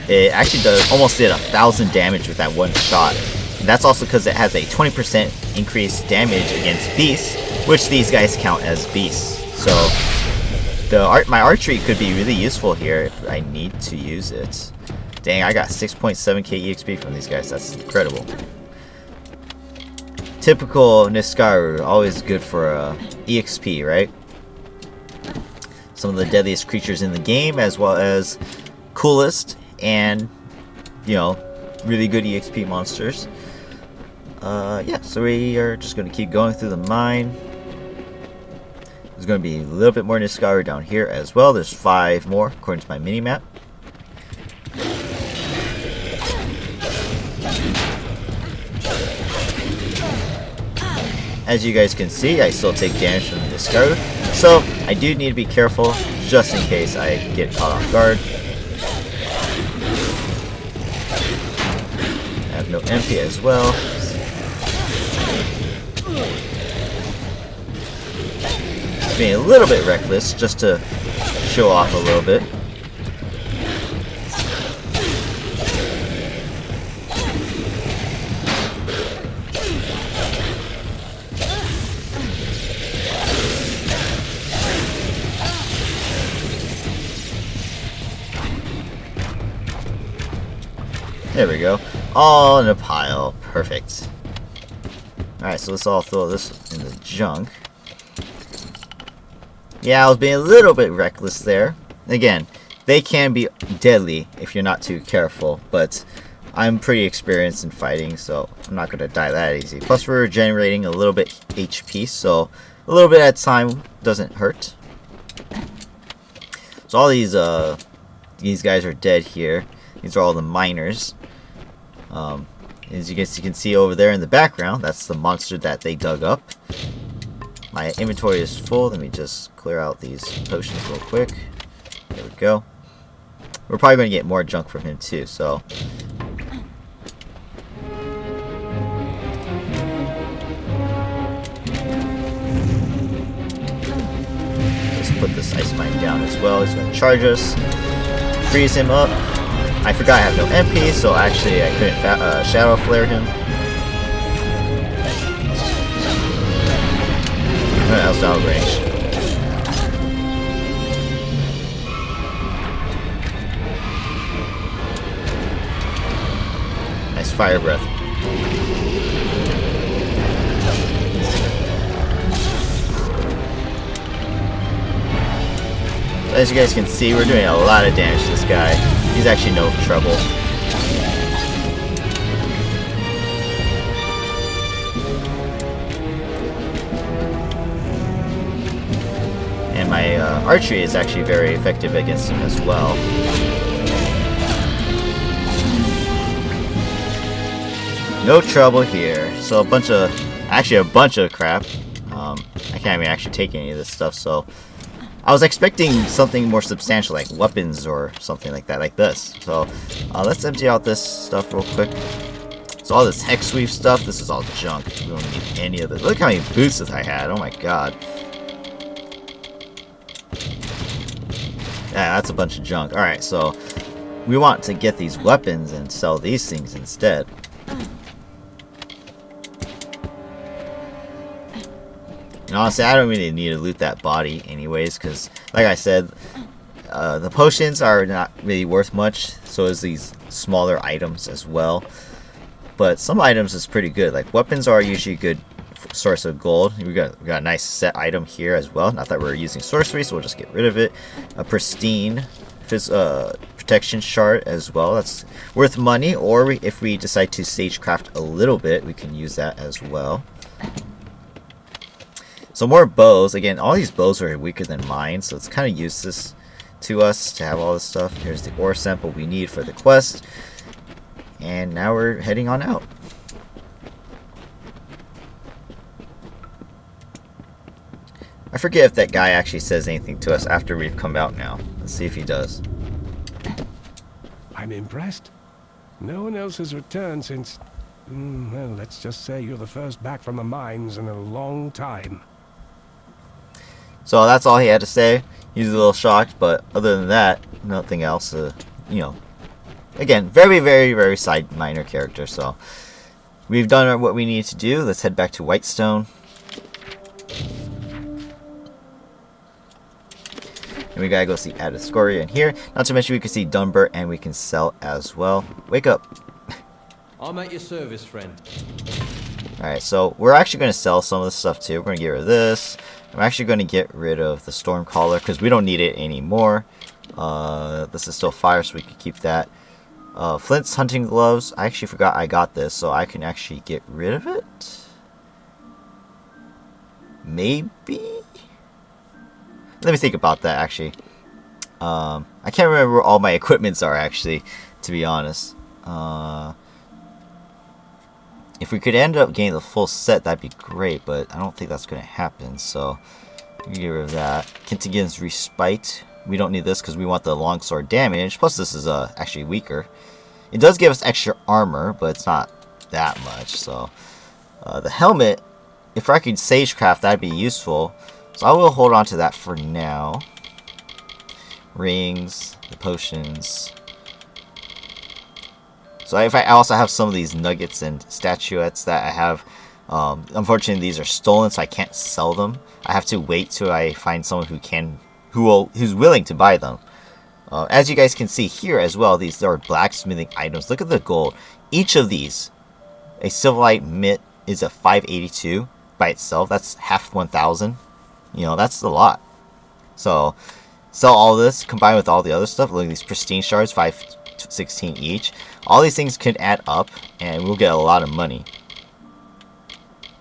it actually almost did 1,000 damage with that one shot. And that's also because it has a 20% increased damage against beasts, which these guys count as beasts. So my archery could be really useful here if I need to use it. Dang, I got 6.7k EXP from these guys. That's incredible. Typical Niskaru, always good for EXP, right? Some of the deadliest creatures in the game, as well as coolest and, you know, really good EXP monsters. Yeah, so we are just going to keep going through the mine. There's going to be a little bit more Niskaru down here as well. There's 5 more according to my mini-map. As you guys can see, I still take damage from the Niskaru, so I do need to be careful just in case I get caught off guard. I have no MP as well. Being a little bit reckless just to show off a little bit. There we go. All in a pile. Perfect. Alright, so let's all throw this in the junk. Yeah, I was being a little bit reckless there. Again, they can be deadly if you're not too careful, but I'm pretty experienced in fighting, so I'm not going to die that easy. Plus, we're generating a little bit HP, so a little bit at a time doesn't hurt. So all these guys are dead here. These are all the miners. As you guys can see over there in the background, that's the monster that they dug up. My inventory is full. Let me just clear out these potions real quick. There we go. We're probably going to get more junk from him too, so... Let's put this ice mine down as well. He's going to charge us. Freeze him up. I forgot I have no MP, so actually I couldn't shadow flare him. Alright, I was out of range. Nice fire breath. As you guys can see, we're doing a lot of damage to this guy. He's actually no trouble. And my archery is actually very effective against him as well. No trouble here. So a bunch of crap. I can't even actually take any of this stuff, so I was expecting something more substantial, like weapons or something like that, like this. So let's empty out this stuff real quick. So all this hex weave stuff, this is all junk. We don't need any of it. Look how many boots that I had. Oh my god. Yeah, that's a bunch of junk. Alright, so we want to get these weapons and sell these things instead. And honestly, I don't really need to loot that body anyways, because, like I said, the potions are not really worth much, so is these smaller items as well. But some items is pretty good. Like, weapons are usually a good source of gold. We got a nice set item here as well. Not that we're using sorcery, so we'll just get rid of it. A pristine protection shard as well. That's worth money, or if we decide to sagecraft a little bit, we can use that as well. So more bows. Again, all these bows are weaker than mine, so it's kind of useless to us to have all this stuff. Here's the ore sample we need for the quest. And now we're heading on out. I forget if that guy actually says anything to us after we've come out now. Let's see if he does.
I'm impressed. No one else has returned since... well, let's just say you're the first back from the mines in a long time.
So that's all he had to say. He's a little shocked, but other than that, nothing else. You know, again, very, very, very side minor character. So we've done what we need to do. Let's head back to Whitestone. And we gotta go see Apotyre in here. Not to mention we can see Dunbert and we can sell as well. Wake up.
I'm at your service, friend.
Alright, so we're actually going to sell some of this stuff too. We're going to get rid of this. I'm actually going to get rid of the Stormcaller because we don't need it anymore. This is still fire, so we can keep that. Flint's hunting gloves. I actually forgot I got this, so I can actually get rid of it. Maybe? Let me think about that, actually. I can't remember where all my equipments are, actually, to be honest. If we could end up getting the full set, that'd be great, but I don't think that's going to happen, so we can get rid of that. Kintigan's Respite. We don't need this because we want the longsword damage, plus this is actually weaker. It does give us extra armor, but it's not that much, so... the helmet, if I could sagecraft, that'd be useful, so I will hold on to that for now. Rings, the potions... So if I also have some of these nuggets and statuettes that I have, unfortunately these are stolen, so I can't sell them. I have to wait till I find someone who's willing to buy them. As you guys can see here as well, these are blacksmithing items. Look at the gold. Each of these, a Silverlight mitt is a 582 by itself. That's half 1,000. You know, that's a lot. So sell all this combined with all the other stuff. Look at these pristine shards, 16 each. All these things could add up, and we'll get a lot of money.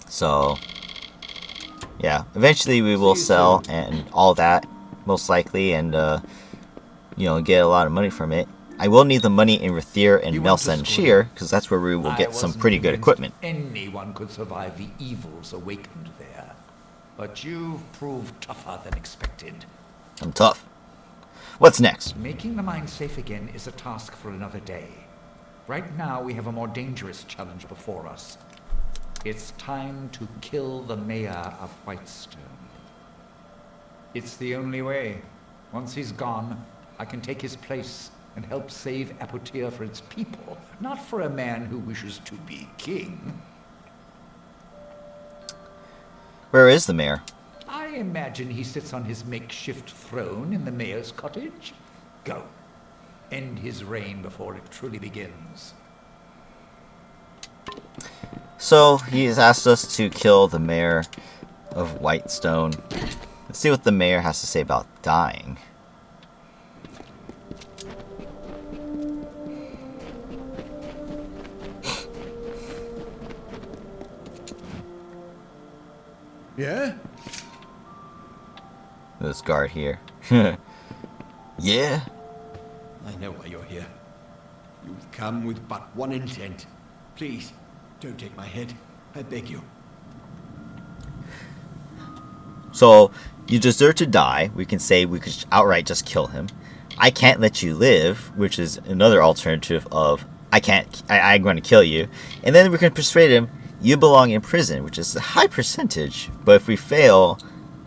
So, yeah, eventually we will sell and all that, most likely, and, get a lot of money from it. I will need the money in Menetyre and Melsa and Sheer, because that's where we will get some pretty good equipment.
Anyone could survive the evils awakened there. But you've proved tougher than expected.
I'm tough. What's next?
Making the mine safe again is a task for another day. Right now, we have a more dangerous challenge before us. It's time to kill the mayor of Whitestone. It's the only way. Once he's gone, I can take his place and help save Apotyre for its people, not for a man who wishes to be king.
Where is the mayor?
I imagine he sits on his makeshift throne in the mayor's cottage. Go. End his reign before it truly begins.
So, he has asked us to kill the mayor of Whitestone. Let's see what the mayor has to say about dying.
Yeah?
This guard here. Yeah?
I know why you're here. You've come with but one intent. Please, don't take my head. I beg you.
So, you deserve to die. We can say we could outright just kill him. I can't let you live, which is another alternative of I'm going to kill you. And then we can persuade him, you belong in prison, which is a high percentage. But if we fail,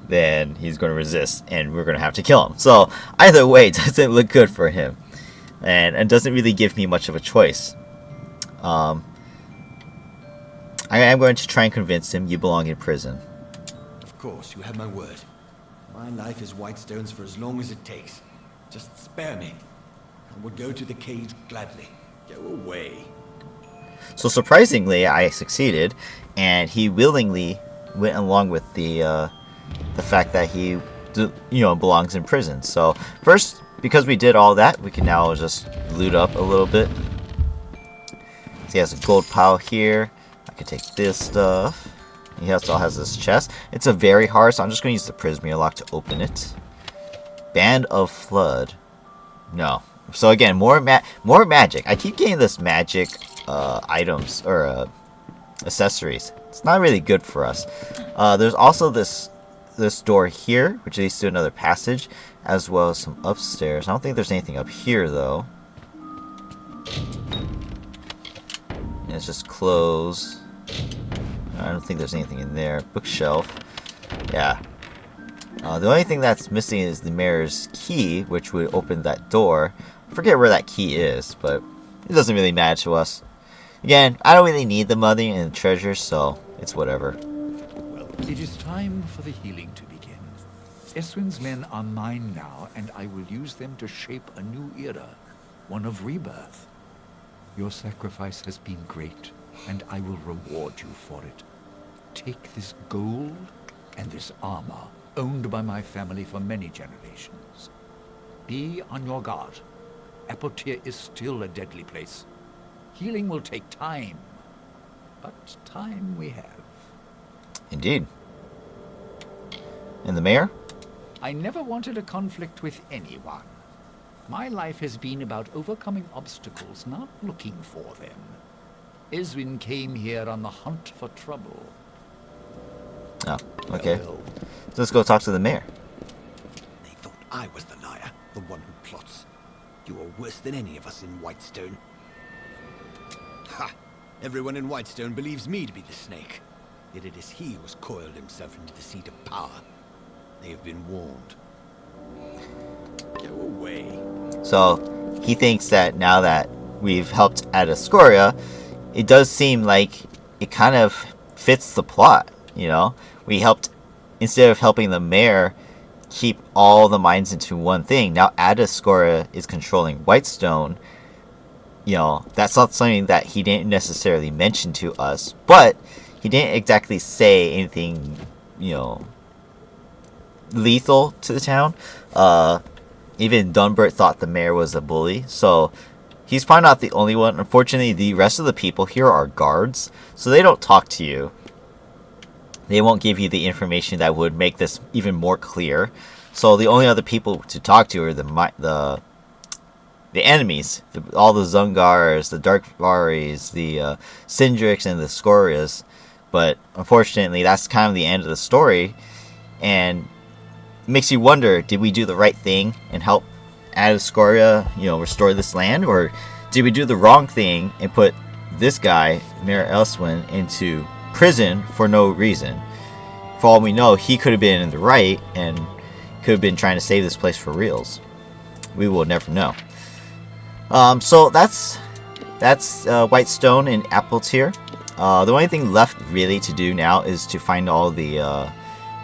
then he's going to resist, and we're going to have to kill him. So, either way, it doesn't look good for him. And it doesn't really give me much of a choice. I am going to try and convince him you belong in prison.
Of course, you have my word. My life is Whitestone's for as long as it takes. Just spare me. I would go to the cage gladly. Go away.
So surprisingly, I succeeded, and he willingly went along with the fact that he, belongs in prison. So first, because we did all that, we can now just loot up a little bit. So he has a gold pile here. I can take this stuff. He also has this chest. It's a very hard, so I'm just going to use the Prismere lock to open it. Band of Flood. No. So again, more magic. I keep getting this magic items or accessories. It's not really good for us. There's also this door here, which leads to another passage, as well as some upstairs. I don't think there's anything up here though. And it's just closed. I don't think there's anything in there. Bookshelf. Yeah. The only thing that's missing is the mayor's key, which would open that door. I forget where that key is, but it doesn't really matter to us. Again, I don't really need the money and the treasure, so it's whatever.
Well, it is time for the healing to begin. Eswin's men are mine now, and I will use them to shape a new era, one of rebirth. Your sacrifice has been great, and I will reward you for it. Take this gold and this armor, owned by my family for many generations. Be on your guard. Apotyre is still a deadly place. Healing will take time, but time we have.
Indeed. And the mayor?
I never wanted a conflict with anyone. My life has been about overcoming obstacles, not looking for them. Eswin came here on the hunt for trouble.
Oh, okay.
Well,
So let's go talk to the mayor.
They thought I was the liar, the one who plots. You are worse than any of us in Whitestone. Ha! Everyone in Whitestone believes me to be the snake. Yet it is he who has coiled himself into the seat of power. They have been warned. Go away.
So he thinks that now that we've helped at Ascoria, it does seem like it kind of fits the plot, We helped, instead of helping the mayor keep all the mines into one thing, now Adescoria is controlling Whitestone. That's not something that he didn't necessarily mention to us, but he didn't exactly say anything, lethal to the town. Even Dunbert thought the mayor was a bully, so He's probably not the only one. Unfortunately, the rest of the people here are guards, so they don't talk to you. They won't give you the information that would make this even more clear. So the only other people to talk to are the enemies, all the Zungars, the Dark Varis, the Sindrix, and the Scorias. But unfortunately, that's kind of the end of the story, and it makes you wonder: did we do the right thing and help Scoria, restore this land, or did we do the wrong thing and put this guy, Mayor Elswin, into prison for no reason? For all we know, he could have been in the right and could have been trying to save this place for reals. We will never know. So that's Whitestone and Apotyre. The only thing left really to do now is to find all the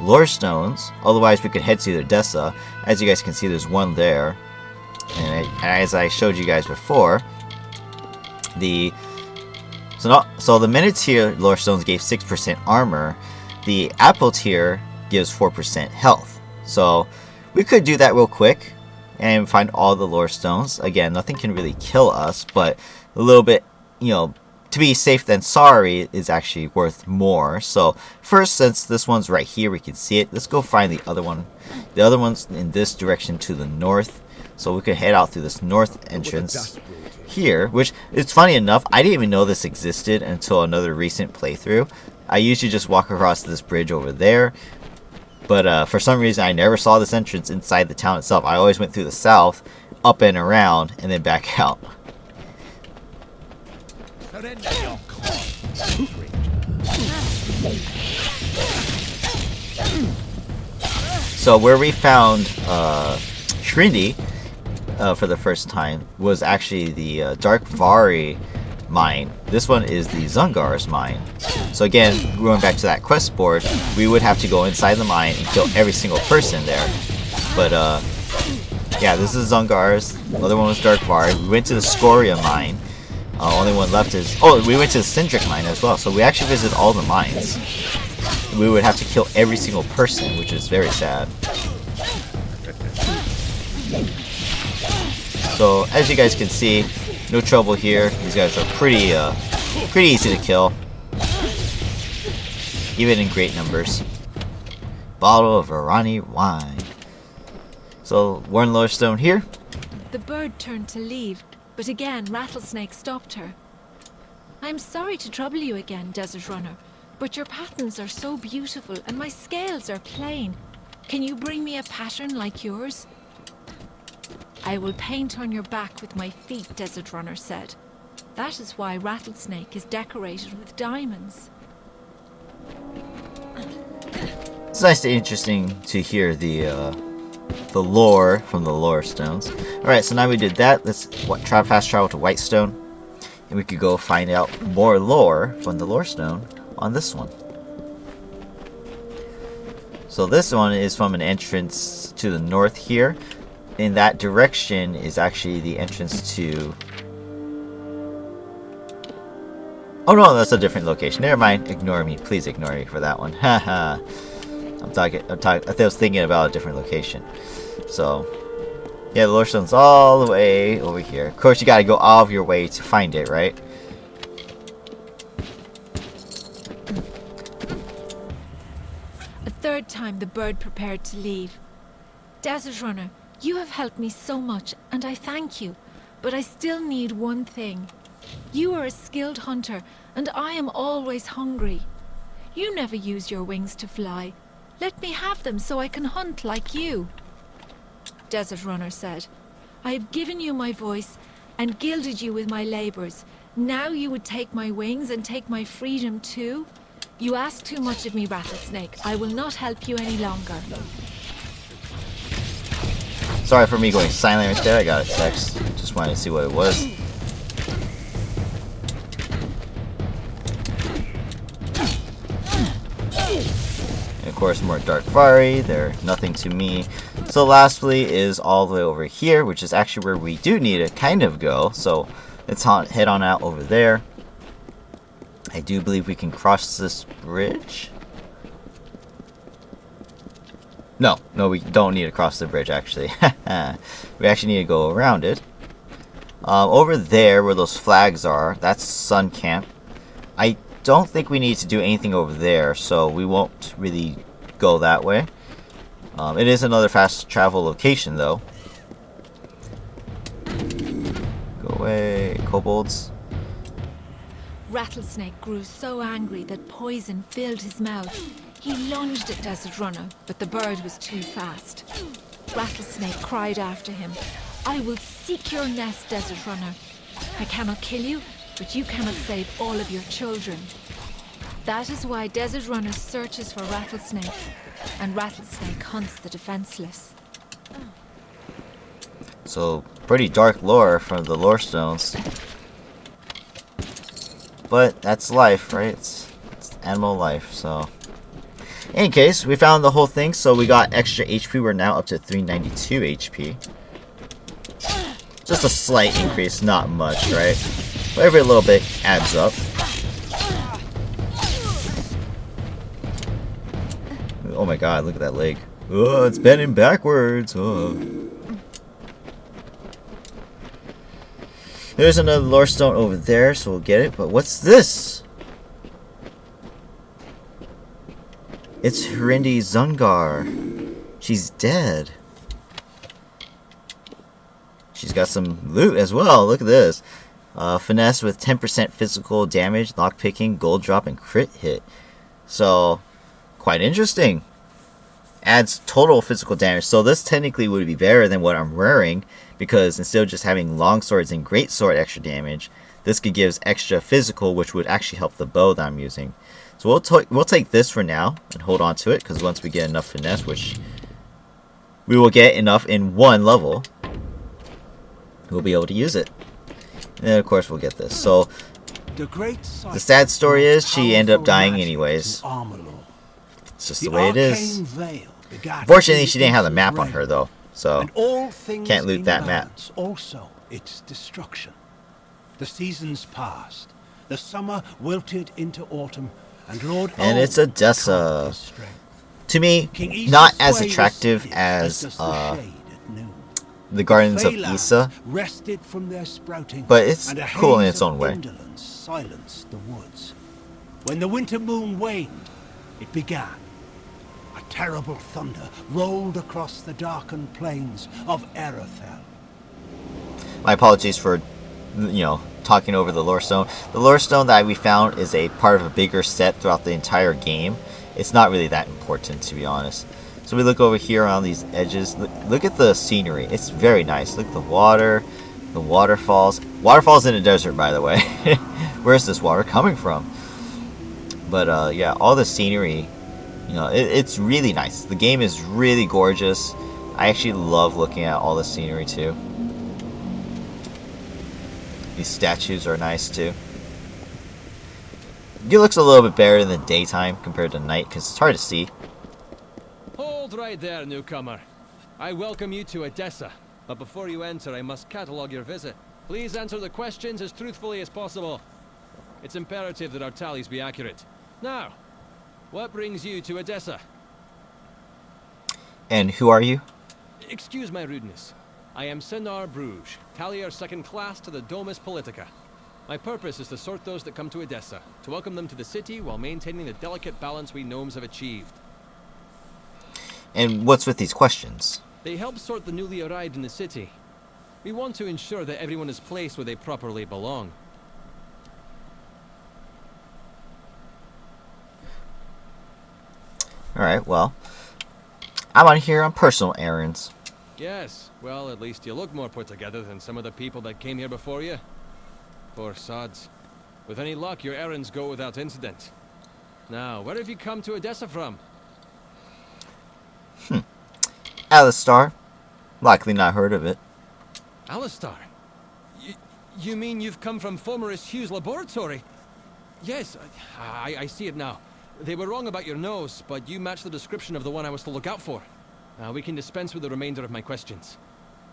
lore stones. Otherwise, we could head to Adessa. As you guys can see, there's one there. And as I showed you guys before, the Menetyre lore stones gave 6% armor. The Apotyre gives 4% health. So we could do that real quick and find all the lore stones. Again, nothing can really kill us, but a little bit, to be safe than sorry is actually worth more. So first, since this one's right here, we can see it. Let's go find the other one. The other one's in this direction to the north. So we could head out through this north entrance here, which it's funny enough, I didn't even know this existed until another recent playthrough. I usually just walk across this bridge over there, but for some reason I never saw this entrance inside the town itself. I always went through the south, up and around, and then back out. So where we found Trinity for the first time was actually the Dark Vari mine. This one is the Zungar's mine. So again, going back to that quest board, we would have to go inside the mine and kill every single person there. But yeah, this is Zungar's. The other one was Dark Vari. We went to the Scoria mine. Only one left is... Oh, we went to the Sindrix mine as well. So we actually visited all the mines. We would have to kill every single person, which is very sad. So as you guys can see, no trouble here. These guys are pretty easy to kill, even in great numbers. Bottle of Irani wine. So one lore stone here.
The bird turned to leave, but again Rattlesnake stopped her. I'm sorry to trouble you again, Desert Runner, but your patterns are so beautiful and my scales are plain. Can you bring me a pattern like yours? I will paint on your back with my feet, Desert Runner said. That is why Rattlesnake is decorated with diamonds.
It's nice and interesting to hear the lore from the lore stones. Alright, so now we did that. Let's fast travel to Whitestone, and we could go find out more lore from the lore stone on this one. So this one is from an entrance to the north here. In that direction is actually the entrance to... Oh no, that's a different location. Never mind. Ignore me. Please ignore me for that one. Haha. I was thinking about a different location. So, yeah, the lore stone's all the way over here. Of course, you gotta go all of your way to find it, right?
A third time the bird prepared to leave. Desert Runner, you have helped me so much, and I thank you. But I still need one thing. You are a skilled hunter, and I am always hungry. You never use your wings to fly. Let me have them so I can hunt like you. Desert Runner said, I have given you my voice and gilded you with my labors. Now you would take my wings and take my freedom too? You ask too much of me, Rattlesnake. I will not help you any longer.
Sorry for me going silent right there. I got a text. Just wanted to see what it was. And of course, more Dark Vari. They're nothing to me. So lastly is all the way over here, which is actually where we do need to kind of go. So let's head on out over there. I do believe we can cross this bridge. No, we don't need to cross the bridge, actually. We actually need to go around it. Over there, where those flags are, that's Sun Camp. I don't think we need to do anything over there, so we won't really go that way. It is another fast travel location, though. Go away, kobolds.
Rattlesnake grew so angry that poison filled his mouth. He lunged at Desert Runner, but the bird was too fast. Rattlesnake cried after him, "I will seek your nest, Desert Runner. I cannot kill you, but you cannot save all of your children." That is why Desert Runner searches for Rattlesnake, and Rattlesnake hunts the defenseless.
So, pretty dark lore from the lore stones. But that's life, right? It's animal life, so. In any case, we found the whole thing, so we got extra HP. We're now up to 392 HP. Just a slight increase, not much, right? But every little bit adds up. Oh my god, look at that leg. Oh, it's bending backwards. Oh. There's another lore stone over there, so we'll get it. But what's this? It's Hrindi Zungar. She's dead. She's got some loot as well. Look at this. Finesse with 10% physical damage, lockpicking, gold drop, and crit hit. So, quite interesting. Adds total physical damage. So this technically would be better than what I'm wearing, because instead of just having long swords and great sword extra damage, this could give extra physical, which would actually help the bow that I'm using. So we'll take this for now and hold on to it, because once we get enough finesse, which we will get enough in one level, we'll be able to use it. And then of course we'll get this. So the sad story is she ended up dying anyways. It's just the way it is. Fortunately, she didn't have the map on her though, so can't loot that map.
Also, its destruction. The seasons passed. The summer wilted into autumn, and Lord
and it's Adessa. To me, not as attractive as the Gardens of Issa, but it's cool in its own way.
Silenced the woods. When the winter moon waned, it began. A terrible thunder rolled across the darkened plains of Erythel.
My apologies for, talking over the lore stone. The lore stone that we found is a part of a bigger set throughout the entire game. It's not really that important, to be honest. So we look over here on these edges. Look at the scenery. It's very nice. Look at the water, the waterfalls. Waterfalls in the desert, by the way. Where's this water coming from? But yeah, all the scenery, it's really nice. The game is really gorgeous. I actually love looking at all the scenery too. These statues are nice too. It looks a little bit better in the daytime compared to night because it's hard to see.
Hold right there, newcomer. I welcome you to Adessa, but before you enter, I must catalogue your visit. Please answer the questions as truthfully as possible. It's imperative that our tallies be accurate. Now, what brings you to Adessa?
And who are you?
Excuse my rudeness. I am Senar Bruges, Tallier second class to the Domus Politica. My purpose is to sort those that come to Adessa, to welcome them to the city while maintaining the delicate balance we gnomes have achieved.
And what's with these questions?
They help sort the newly arrived in the city. We want to ensure that everyone is placed where they properly belong.
Alright, well, I'm on here on personal errands.
Yes, well, at least you look more put together than some of the people that came here before you. Poor sods. With any luck, your errands go without incident. Now, where have you come to Adessa from?
Alistar. Likely not heard of it.
Alistar? You mean you've come from Fomerus Hugh's laboratory? Yes, I see it now. They were wrong about your nose, but you match the description of the one I was to look out for. We can dispense with the remainder of my questions.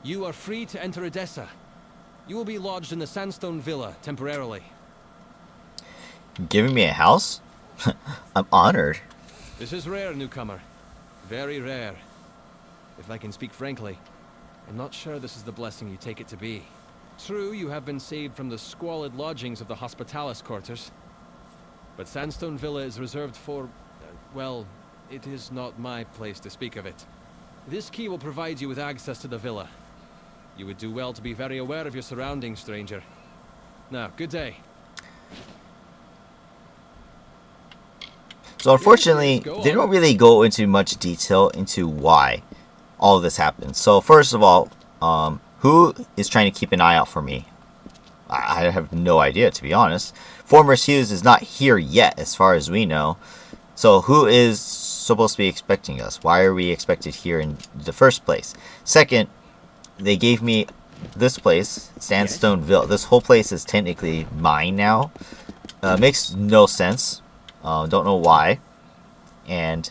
You are free to enter Adessa. You will be lodged in the Sandstone Villa, temporarily.
Giving me a house? I'm honored.
This is rare, newcomer. Very rare. If I can speak frankly, I'm not sure this is the blessing you take it to be. True, you have been saved from the squalid lodgings of the Hospitalis quarters. But Sandstone Villa is reserved for... well, it is not my place to speak of it. This key will provide you with access to the villa. You would do well to be very aware of your surroundings, stranger. Now, good day.
So unfortunately, they don't really go into much detail into why all of this happened. So first of all, who is trying to keep an eye out for me? I have no idea, to be honest. Former Hughes is not here yet, as far as we know. So who is supposed to be expecting us? Why are we expected here in the first place? Second, they gave me this place, Sandstone Villa. This whole place is technically mine now. Makes no sense. Don't know why. And,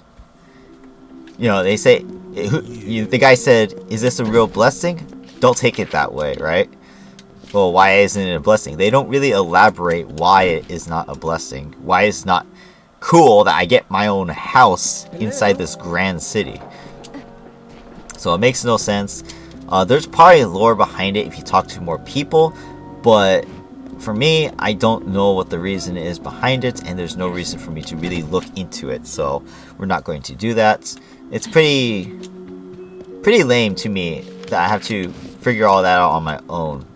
you know, they say, the guy said, is this a real blessing? Don't take it that way, right? Well, why isn't it a blessing? They don't really elaborate why it is not a blessing. Why it's not cool that I get my own house inside this grand city. So it makes no sense. There's probably lore behind it if you talk to more people, but for me, I don't know what the reason is behind it, and there's no reason for me to really look into it, so we're not going to do that. It's pretty lame to me that I have to figure all that out on my own.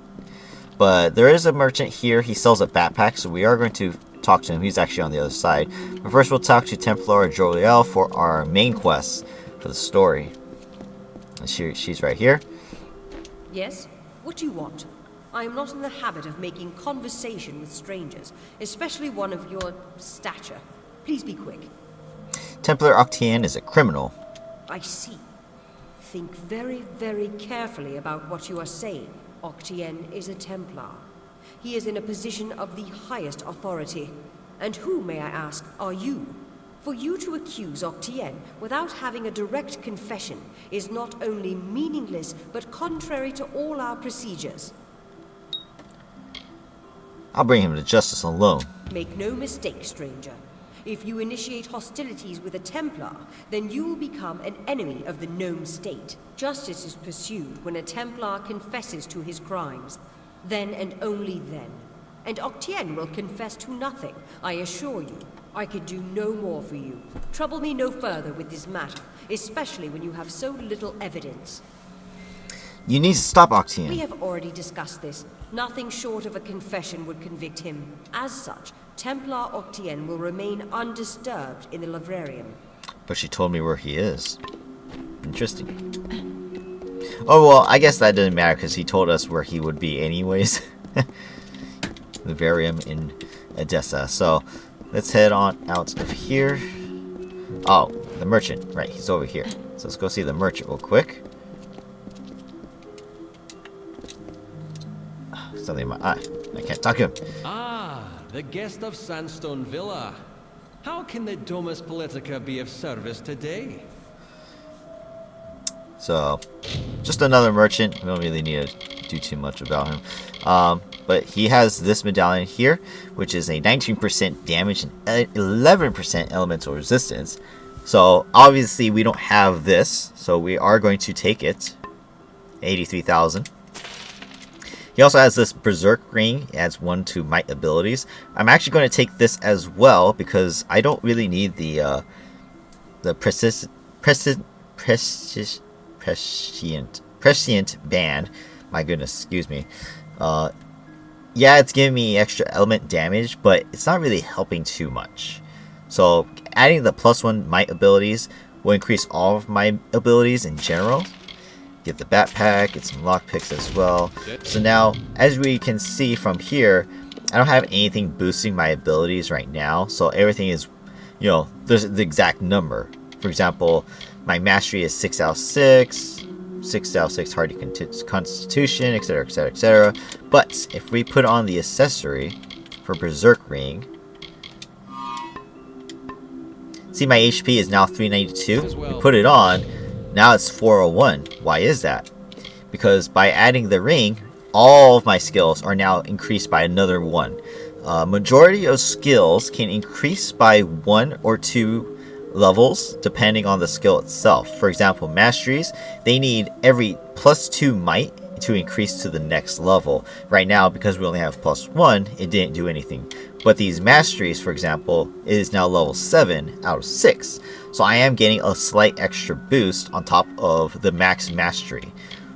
But there is a merchant here. He sells a backpack, so we are going to talk to him. He's actually on the other side. But first we'll talk to Templar Joliel for our main quest for the story. And she's right here.
Yes? What do you want? I am not in the habit of making conversation with strangers, especially one of your stature. Please be quick.
Templar Octien is a criminal.
I see. Think very, very carefully about what you are saying. Octien is a Templar. He is in a position of the highest authority. And who, may I ask, are you? For you to accuse Octien without having a direct confession is not only meaningless, but contrary to all our procedures.
I'll bring him to justice alone.
Make no mistake, stranger. If you initiate hostilities with a Templar, then you will become an enemy of the Gnome state. Justice is pursued when a Templar confesses to his crimes. Then and only then. And Octien will confess to nothing, I assure you. I can do no more for you. Trouble me no further with this matter, especially when you have so little evidence.
You need to stop Octien.
We have already discussed this. Nothing short of a confession would convict him. As such, Templar Octien will remain undisturbed in the librarium.
But she told me where he is. Interesting. Oh, well, I guess that didn't matter because he told us where he would be anyways. Librarium in Adessa. So, let's head on out of here. Oh, the merchant. Right, he's over here. So let's go see the merchant real quick. Something in my eye. I can't talk to him.
Ah, the guest of Sandstone Villa. How can the Domus Politica be of service today?
So, just another merchant. We don't really need to do too much about him. But he has this medallion here, which is a 19% damage and 11% elemental resistance. So, obviously, we don't have this. So, we are going to take it. 83,000. He also has this Berserk Ring. It adds 1 to Might abilities. I'm actually going to take this as well because I don't really need the prescient band. My goodness, excuse me. Yeah, it's giving me extra element damage, but it's not really helping too much. So adding the +1 Might abilities will increase all of my abilities in general. Get the backpack, get some lockpicks as well. So now, as we can see from here, I don't have anything boosting my abilities right now. So everything is, you know, there's the exact number. For example, my mastery is 6 out of 6, 6 out of 6 hardy constitution, etc, etc, etc. But if we put on the accessory for Berserk Ring, see my HP is now 392. We put it on. Now it's 401. Why is that? Because by adding the ring, all of my skills are now increased by another 1. Majority of skills can increase by 1 or 2 levels depending on the skill itself. For example, masteries, they need every +2 might to increase to the next level. Right now, because we only have +1, it didn't do anything. But these masteries, for example, is now level 7 out of 6. So I am getting a slight extra boost on top of the max mastery.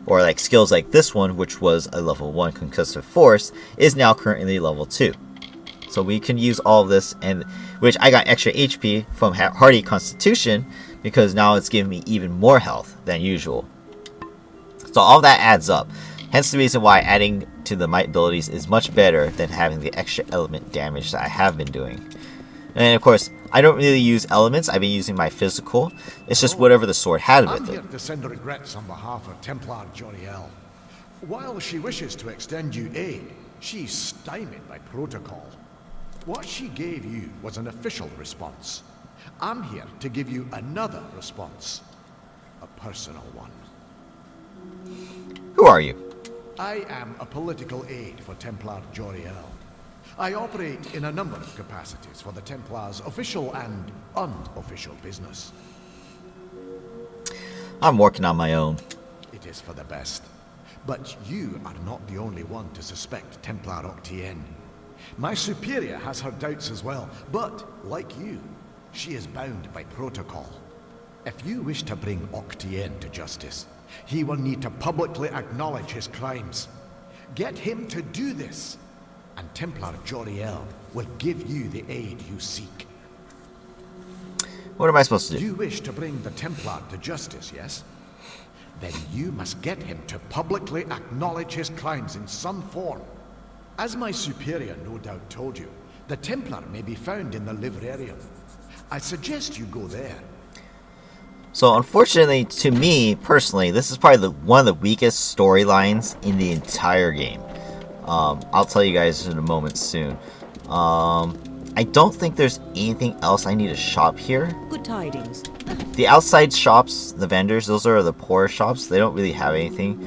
Or like skills like this one, which was a level 1 concussive force, is now currently level 2. So we can use all of this, and which I got extra HP from Hardy Constitution, because now it's giving me even more health than usual. So all that adds up. Hence the reason why adding to the might abilities is much better than having the extra element damage that I have been doing. And of course, I don't really use elements. I've been using my physical. It's just whatever the sword had with
I'm
it.
here to send regrets on behalf of Templar Joriel. While she wishes to extend you aid, she's stymied by protocol. What she gave you was an official response. I'm here to give you another response. A personal one.
Who are you?
I am a political aide for Templar Joriel. I operate in a number of capacities for the Templars' official and unofficial business.
I'm working on my own.
It is for the best. But you are not the only one to suspect Templar Octienne. My superior has her doubts as well, but, like you, she is bound by protocol. If you wish to bring Octienne to justice, he will need to publicly acknowledge his crimes. Get him to do this, and Templar Joriel will give you the aid you seek.
What am I supposed to do?
You wish to bring the Templar to justice, yes? Then you must get him to publicly acknowledge his crimes in some form. As my superior no doubt told you, the Templar may be found in the Livrarium. I suggest you go there.
So unfortunately, to me personally, this is probably one of the weakest storylines in the entire game. I'll tell you guys in a moment soon. I don't think there's anything else I need to shop here.
Good tidings.
The outside shops, the vendors, those are the poor shops. They don't really have anything.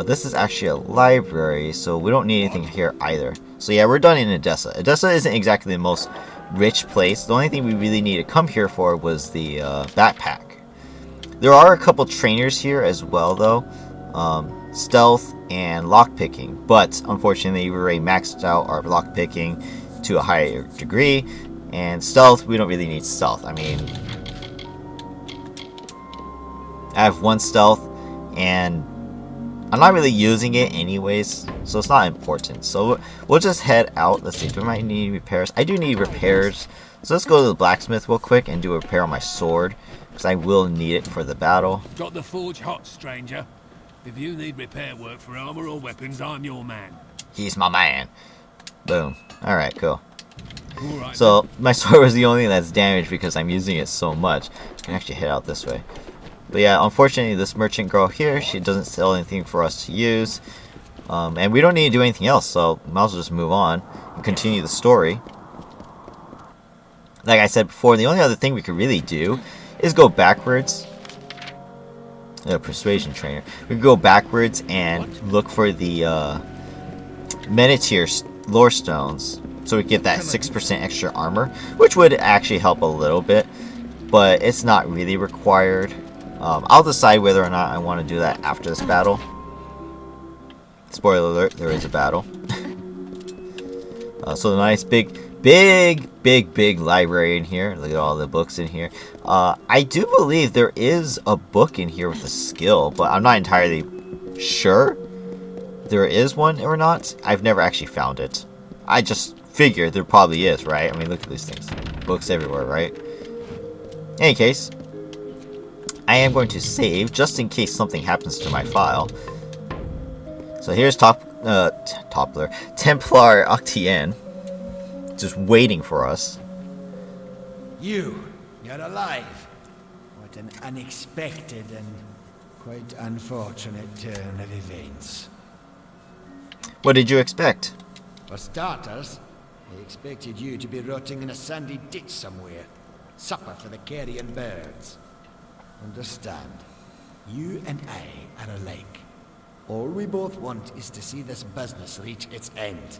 This is actually a library, so we don't need anything here either. So yeah, we're done in Adessa. Adessa isn't exactly the most rich place. The only thing we really need to come here for was the backpack. There are a couple trainers here as well, though. Stealth and lockpicking. But unfortunately, we already maxed out our lockpicking to a higher degree. And stealth, we don't really need stealth. I mean, I have 1 stealth, and I'm not really using it anyways, so it's not important. So we'll just head out. Let's see, do I need repairs? I do need repairs. So let's go to the blacksmith real quick and do a repair on my sword, because I will need it for the battle.
Got the forge hot, stranger. If you need repair work for armor or weapons, I'm your man.
He's my man. Boom. Alright, cool.
Right,
so my sword was the only thing that's damaged because I'm using it so much. I can actually head out this way. But yeah, unfortunately, this merchant girl here, she doesn't sell anything for us to use. And we don't need to do anything else, so might as well just move on and continue the story. Like I said before, the only other thing we could really do is go backwards. Persuasion trainer. We could go backwards and look for the Menetyre lore stones, so we get that 6% extra armor, which would actually help a little bit, but it's not really required. I'll decide whether or not I want to do that after this battle. Spoiler alert, there is a battle. So the nice big library in here. Look at all the books in here. I do believe there is a book in here with a skill, but I'm not entirely sure there is one or not. I've never actually found it. I just figured there probably is, right? I mean, look at these things. Books everywhere, right? In any case, I am going to save just in case something happens to my file. So here's Templar Octienne, just waiting for us.
You're alive. What an unexpected and quite unfortunate turn of events.
What did you expect?
For starters, I expected you to be rotting in a sandy ditch somewhere. Supper for the carrion birds. Understand, you and I are alike. All we both want is to see this business reach its end.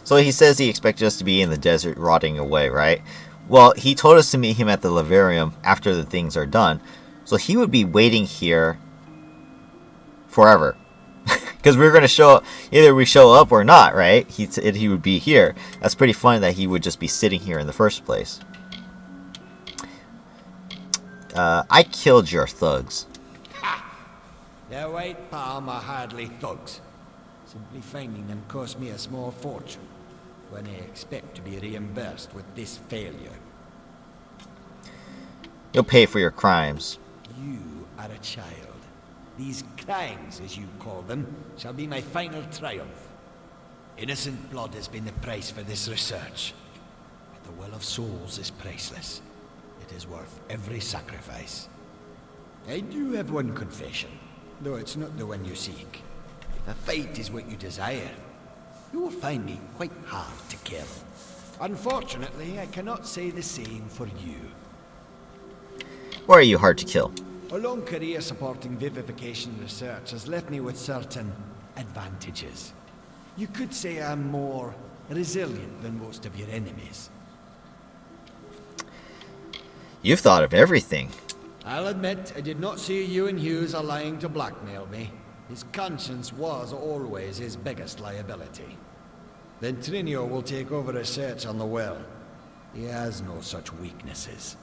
So he says he expected us to be in the desert rotting away, right? Well, he told us to meet him at the Livrarium after the things are done. So he would be waiting here forever. Because we're gonna show up, either we show up or not, right? He would be here. That's pretty funny that he would just be sitting here in the first place. I killed your thugs.
The White Palm are hardly thugs. Simply finding them cost me a small fortune, when I expect to be reimbursed with this failure.
You'll pay for your crimes.
You are a child. These crimes, as you call them, shall be my final triumph. Innocent blood has been the price for this research. But the Well of Souls is priceless. It is worth every sacrifice. I do have one confession, though it's not the one you seek. If a fight is what you desire, you will find me quite hard to kill. Unfortunately, I cannot say the same for you.
Or are you hard to kill?
A long career supporting vivification research has left me with certain advantages. You could say I'm more resilient than most of your enemies.
You've thought of everything.
I'll admit, I did not see you and Hughes are lying to blackmail me. His conscience was always his biggest liability. Then Trinio will take over research on the well. He has no such weaknesses.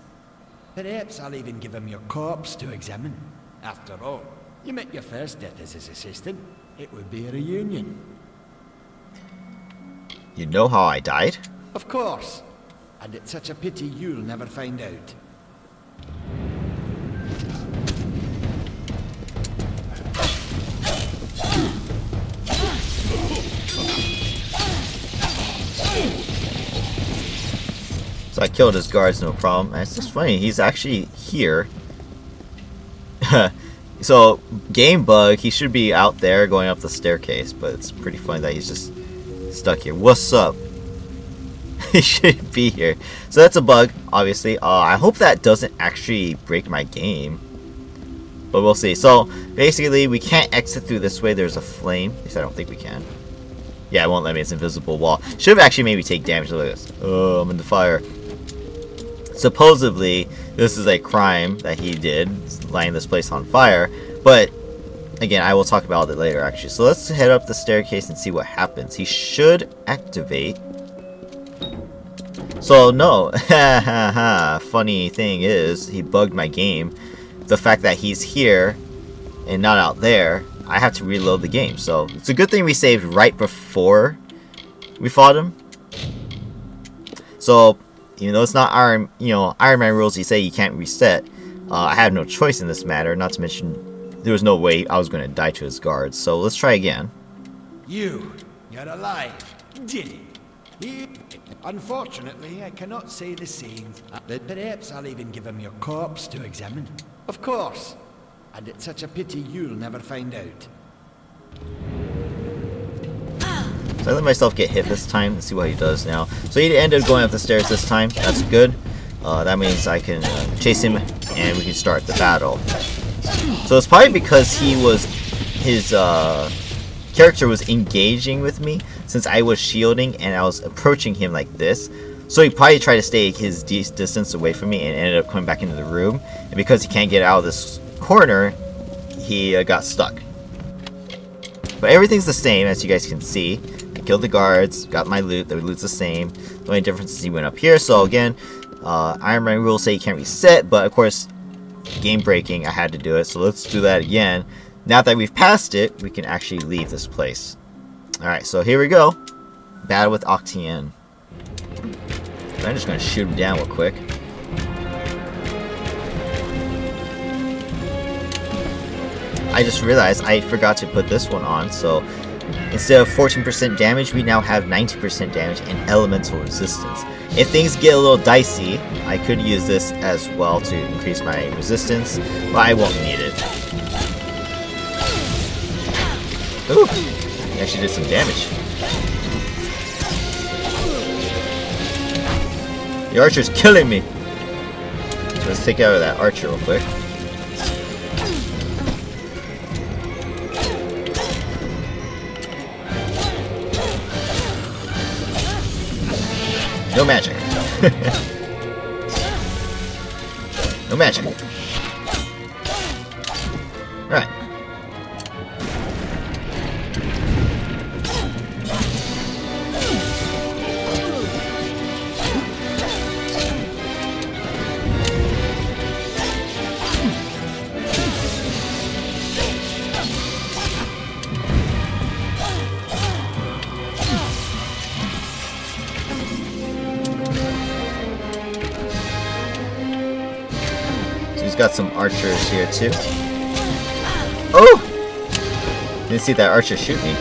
Perhaps I'll even give him your corpse to examine. After all, you met your first death as his assistant. It would be a reunion.
You know how I died?
Of course. And it's such a pity you'll never find out.
So I killed his guards, no problem. It's just funny, he's actually here. So, game bug, he should be out there going up the staircase, but it's pretty funny that he's just stuck here. What's up? He should be here. So that's a bug, obviously. I hope that doesn't actually break my game. But we'll see. So, basically, we can't exit through this way. There's a flame. At least I don't think we can. Yeah, it won't let me. It's an invisible wall. Should have actually made me take damage. Look at this. Oh, I'm in the fire. Supposedly, this is a crime that he did, lighting this place on fire. But, again, I will talk about it later, actually. So let's head up the staircase and see what happens. He should activate. So, no. Funny thing is, he bugged my game. The fact that he's here and not out there, I have to reload the game. So, it's a good thing we saved right before we fought him. So, even though it's not Ironman rules, you say you can't reset. I had no choice in this matter. Not to mention, there was no way I was going to die to his guards. So let's try again.
You're alive. Did it? Unfortunately, I cannot say the same. But perhaps I'll even give him your corpse to examine. Of course. And it's such a pity you'll never find out.
So I let myself get hit this time. Let's see what he does now. So he ended up going up the stairs this time. That's good. That means I can chase him and we can start the battle. So it's probably because his character was engaging with me since I was shielding and I was approaching him like this. So he probably tried to stay his distance away from me and ended up coming back into the room. And because he can't get out of this corner, he got stuck. But everything's the same, as you guys can see. I killed the guards, got my loot. The loot's the same. The only difference is he went up here. So again, Ironman rules say you can't reset, but of course, game breaking, I had to do it. So let's do that again. Now that we've passed it, we can actually leave this place. Alright, so here we go. Battle with Apotyre. I'm just going to shoot him down real quick. I just realized I forgot to put this one on, so instead of 14% damage, we now have 90% damage and elemental resistance. If things get a little dicey, I could use this as well to increase my resistance, but I won't need it. Ooh, he actually did some damage. The archer's killing me! So let's take out of that archer real quick. No magic. No magic. Right. got some archers here too. Oh! Didn't see that archer shoot me.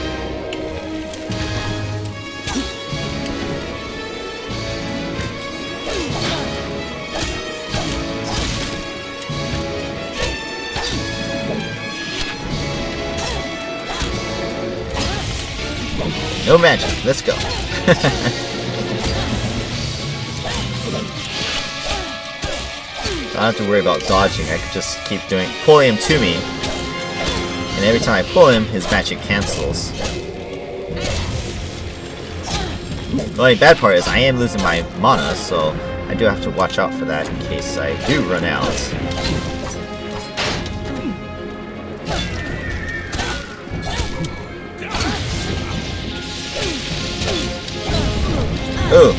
No magic, let's go. I don't have to worry about dodging, I can just keep pulling him to me. And every time I pull him, his magic cancels. The only bad part is I am losing my mana, so I do have to watch out for that in case I do run out. Ooh!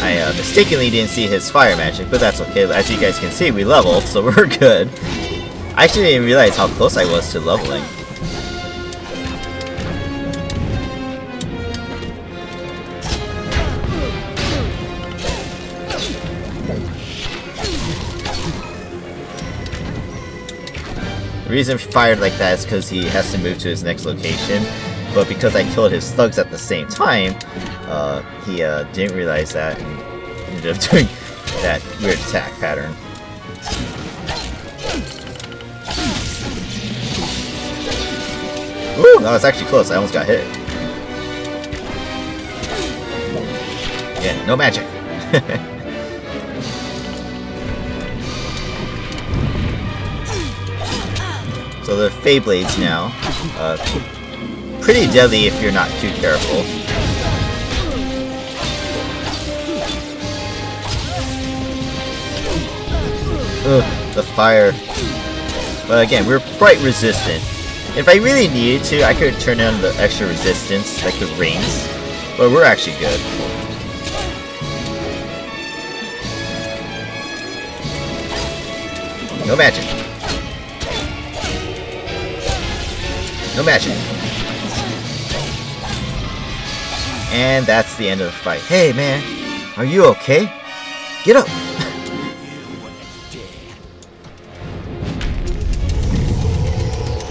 I mistakenly didn't see his fire magic, but that's okay. As you guys can see, we leveled, so we're good. I actually didn't realize how close I was to leveling. The reason he fired like that is because he has to move to his next location, but because I killed his thugs at the same time, he didn't realize that and ended up doing that weird attack pattern. Woo! That was actually close. I almost got hit. Yeah, no magic. So they're Fey Blades now. Pretty deadly if you're not too careful. Ugh, the fire. But again, we're quite resistant. If I really needed to, I could turn on the extra resistance, like the rings. But we're actually good. No magic. No magic. And that's the end of the fight. Hey man, are you okay? Get up!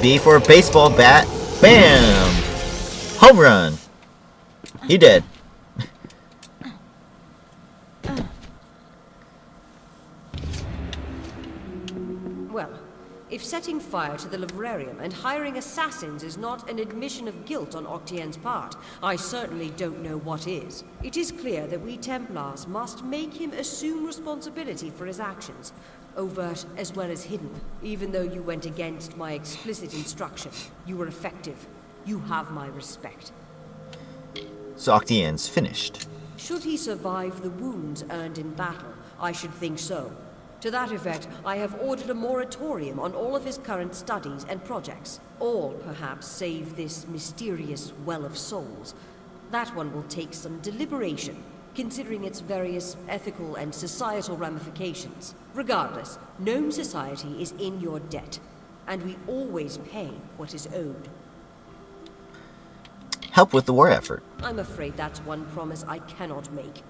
B for a baseball bat. Bam! Home run! He did.
Well, if setting fire to the librarium and hiring assassins is not an admission of guilt on Octien's part, I certainly don't know what is. It is clear that we Templars must make him assume responsibility for his actions, overt as well as hidden. Even though you went against my explicit instruction, you were effective. You have my respect.
So Octien's finished.
Should he survive the wounds earned in battle, I should think so. To that effect, I have ordered a moratorium on all of his current studies and projects. All, perhaps, save this mysterious Well of Souls. That one will take some deliberation, considering its various ethical and societal ramifications. Regardless, Gnome society is in your debt, and we always pay what is owed.
Help with the war effort.
I'm afraid that's one promise I cannot make.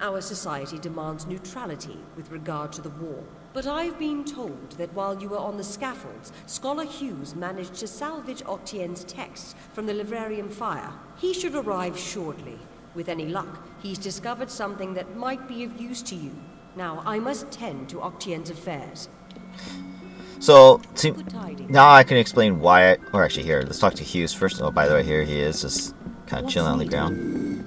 Our society demands neutrality with regard to the war. But I've been told that while you were on the scaffolds, Scholar Hughes managed to salvage Octien's texts from the librarium fire. He should arrive shortly. With any luck, he's discovered something that might be of use to you. Now, I must tend to Octien's affairs.
So, now I can explain why or actually here, let's talk to Hughes first. Oh, by the way, here he is, just kind of chilling on the ground.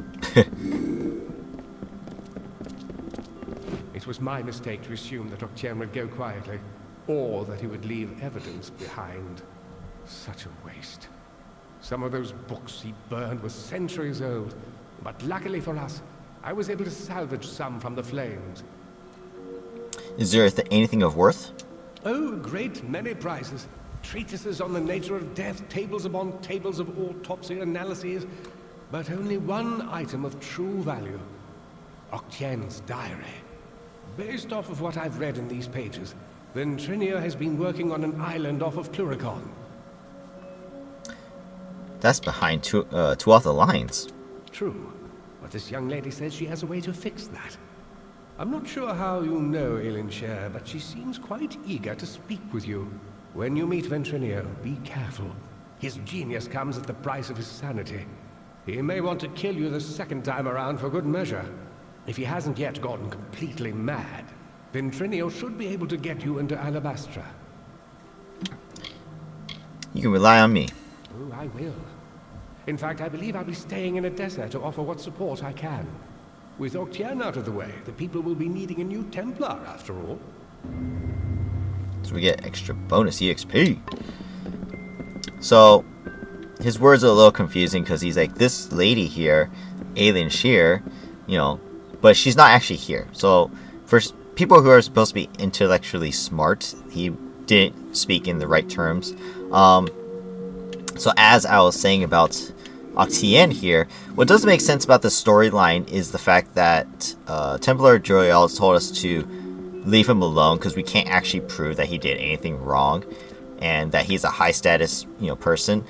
It was my mistake to assume that Octien would go quietly, or that he would leave evidence behind. Such a waste. Some of those books he burned were centuries old, but luckily for us, I was able to salvage some from the flames.
Is there anything of worth?
Oh, a great many prizes. Treatises on the nature of death, tables upon tables of autopsy analyses, but only one item of true value. Octien's diary. Based off of what I've read in these pages, Ventrinia has been working on an island off of Cluricon.
That's behind two other lines.
True, but this young lady says she has a way to fix that. I'm not sure how you know Elinshire, but she seems quite eager to speak with you. When you meet Ventrinio, be careful. His genius comes at the price of his sanity. He may want to kill you the second time around for good measure. If he hasn't yet gotten completely mad, Ventrinio should be able to get you into Alabastra.
You can rely on me.
Oh, I will. In fact, I believe I'll be staying in Adessa to offer what support I can. With Octian out of the way, the people will be needing a new Templar, after all.
So we get extra bonus EXP. So, his words are a little confusing because he's like, this lady here, Alien Shear, you know, but she's not actually here. So, for people who are supposed to be intellectually smart, he didn't speak in the right terms. So as I was saying about Octian here, what doesn't make sense about the storyline is the fact that Templar Joyal told us to leave him alone because we can't actually prove that he did anything wrong and that he's a high status, you know, person.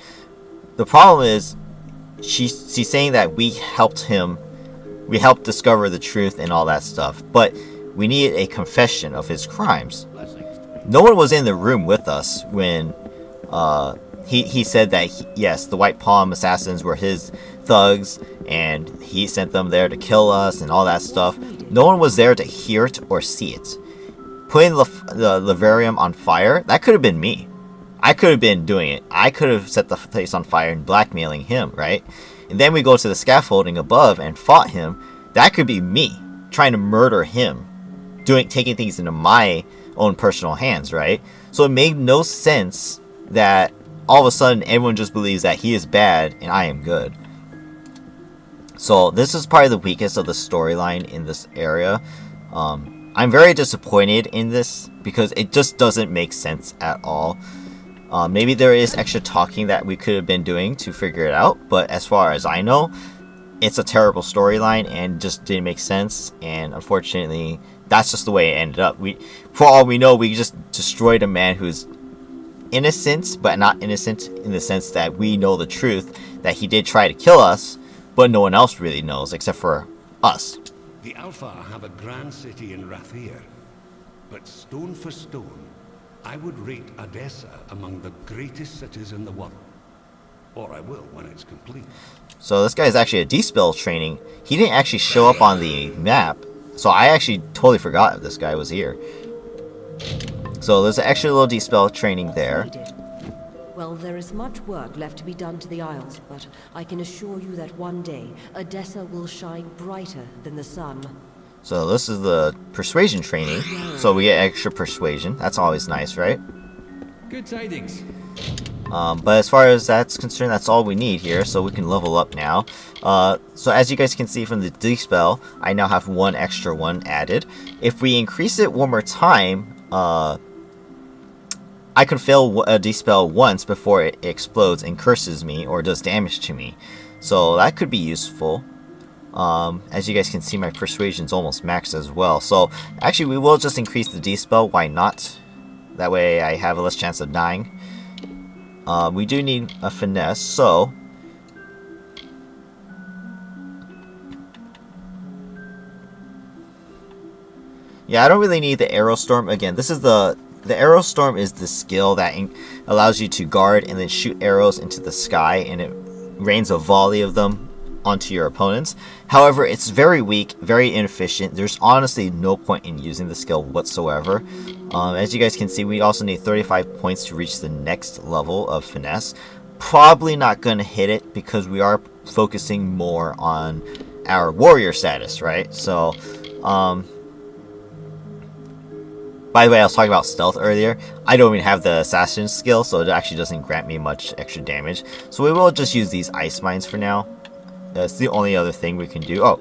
The problem is she's saying that we helped discover the truth and all that stuff, but we needed a confession of his crimes. No one was in the room with us when he said that yes, the White Palm assassins were his thugs and he sent them there to kill us and all that stuff. No one was there to hear it or see it. Putting the Levarium on fire, that could have been me. I could have been doing it. I could have set the place on fire and blackmailing him, right? And then we go to the scaffolding above and fought him. That could be me trying to murder him, taking things into my own personal hands, right? So it made no sense that all of a sudden everyone just believes that he is bad and I am good. So this is probably the weakest of the storyline in this area. I'm very disappointed in this because it just doesn't make sense at all. Maybe there is extra talking that we could have been doing to figure it out, but as far as I know, it's a terrible storyline and just didn't make sense, and unfortunately, that's just the way it ended up. For all we know, we just destroyed a man who's innocent, but not innocent in the sense that we know the truth, that he did try to kill us, but no one else really knows except for us.
The Alpha have a grand city in Rathir, but stone for stone, I would rate Adessa among the greatest cities in the world. Or I will when it's complete.
So this guy is actually a D-Spell training. He didn't actually show up on the map, so I actually totally forgot this guy was here. So there's an extra little D-Spell training there.
Well, there is much work left to be done to the Isles, but I can assure you that one day, Adessa will shine brighter than the sun.
So this is the persuasion training, so we get extra persuasion. That's always nice, right?
Good tidings.
But as far as that's concerned, that's all we need here, so we can level up now. So as you guys can see from the D-Spell, I now have one extra one added. If we increase it one more time, I can fail a D-Spell once before it explodes and curses me or does damage to me. So that could be useful. As you guys can see, my persuasion's almost maxed as well. So actually we will just increase the D-Spell, why not? That way I have a less chance of dying. We do need a finesse, so yeah, I don't really need the Arrow Storm. Again, this is the Arrow Storm is the skill that allows you to guard and then shoot arrows into the sky, and it rains a volley of them onto your opponents. However, it's very weak, very inefficient. There's honestly no point in using the skill whatsoever. As you guys can see, we also need 35 points to reach the next level of finesse. Probably not going to hit it because we are focusing more on our warrior status, right? So, by the way, I was talking about stealth earlier. I don't even have the assassin skill, so it actually doesn't grant me much extra damage. So we will just use these ice mines for now. That's the only other thing we can do. Oh,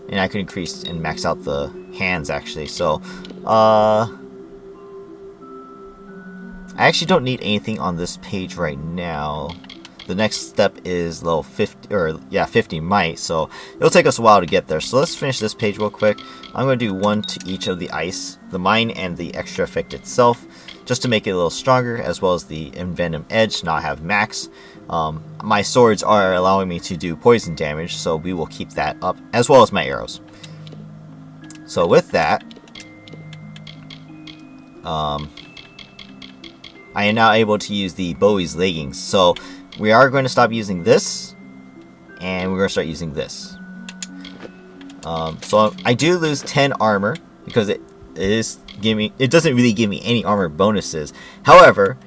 and I can increase and max out the hands actually. So, I actually don't need anything on this page right now. The next step is level 50, or yeah, 50 might. So it'll take us a while to get there. So let's finish this page real quick. I'm going to do one to each of the ice, the mine, and the extra effect itself, just to make it a little stronger, as well as the envenom edge. Now I have max. My swords are allowing me to do poison damage, so we will keep that up, as well as my arrows. So with that, I am now able to use the Bowie's leggings. So we are going to stop using this, and we're going to start using this. So I do lose 10 armor because it doesn't really give me any armor bonuses. However,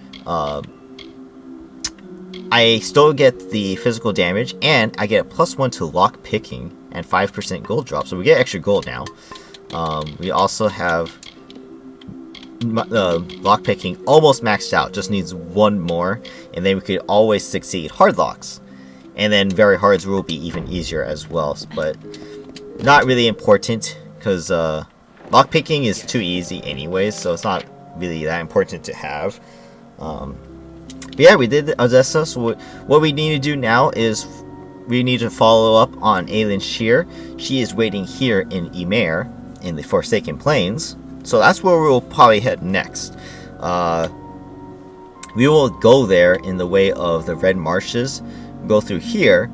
I still get the physical damage, and I get a +1 to lock picking and 5% gold drop. So we get extra gold now. We also have lock picking almost maxed out, just needs one more, and then we could always succeed hard locks. And then very hards will be even easier as well, but not really important because lock picking is too easy anyways, so it's not really that important to have. But yeah, we did Adessa, so what we need to do now is we need to follow up on Aelin Shear. She is waiting here in Ymir, in the Forsaken Plains, so that's where we'll probably head next. We will go there in the way of the Red Marshes, go through here,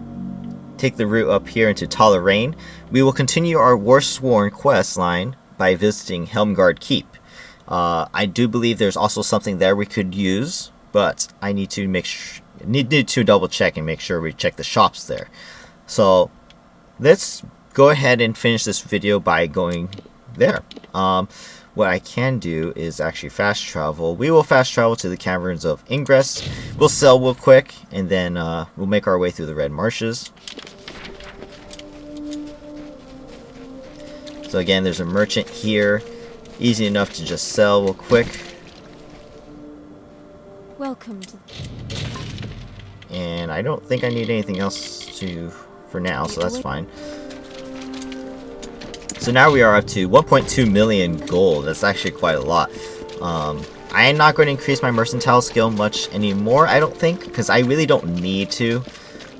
take the route up here into Talarain. We will continue our Warsworn quest line by visiting Helmgard Keep. I do believe there's also something there we could use, but I need to need to double check and make sure we check the shops there. So let's go ahead and finish this video by going there. What I can do is actually fast travel. We will fast travel to the caverns of Ingress. We'll sell real quick, and then we'll make our way through the Red Marshes. So again, there's a merchant here. Easy enough to just sell real quick.
Welcome to...
And I don't think I need anything else for now, so that's fine. So now we are up to 1.2 million gold. That's actually quite a lot. I am not going to increase my mercantile skill much anymore, I don't think, because I really don't need to.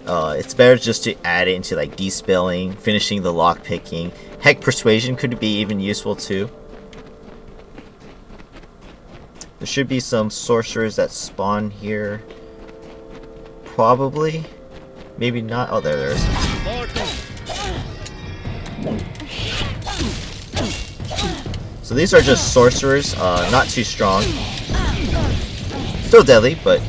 It's better just to add it into like despelling, finishing the lockpicking. Heck, persuasion could be even useful too. There should be some sorcerers that spawn here. Probably. Maybe not. Oh, there is. So these are just sorcerers, not too strong. Still deadly, but,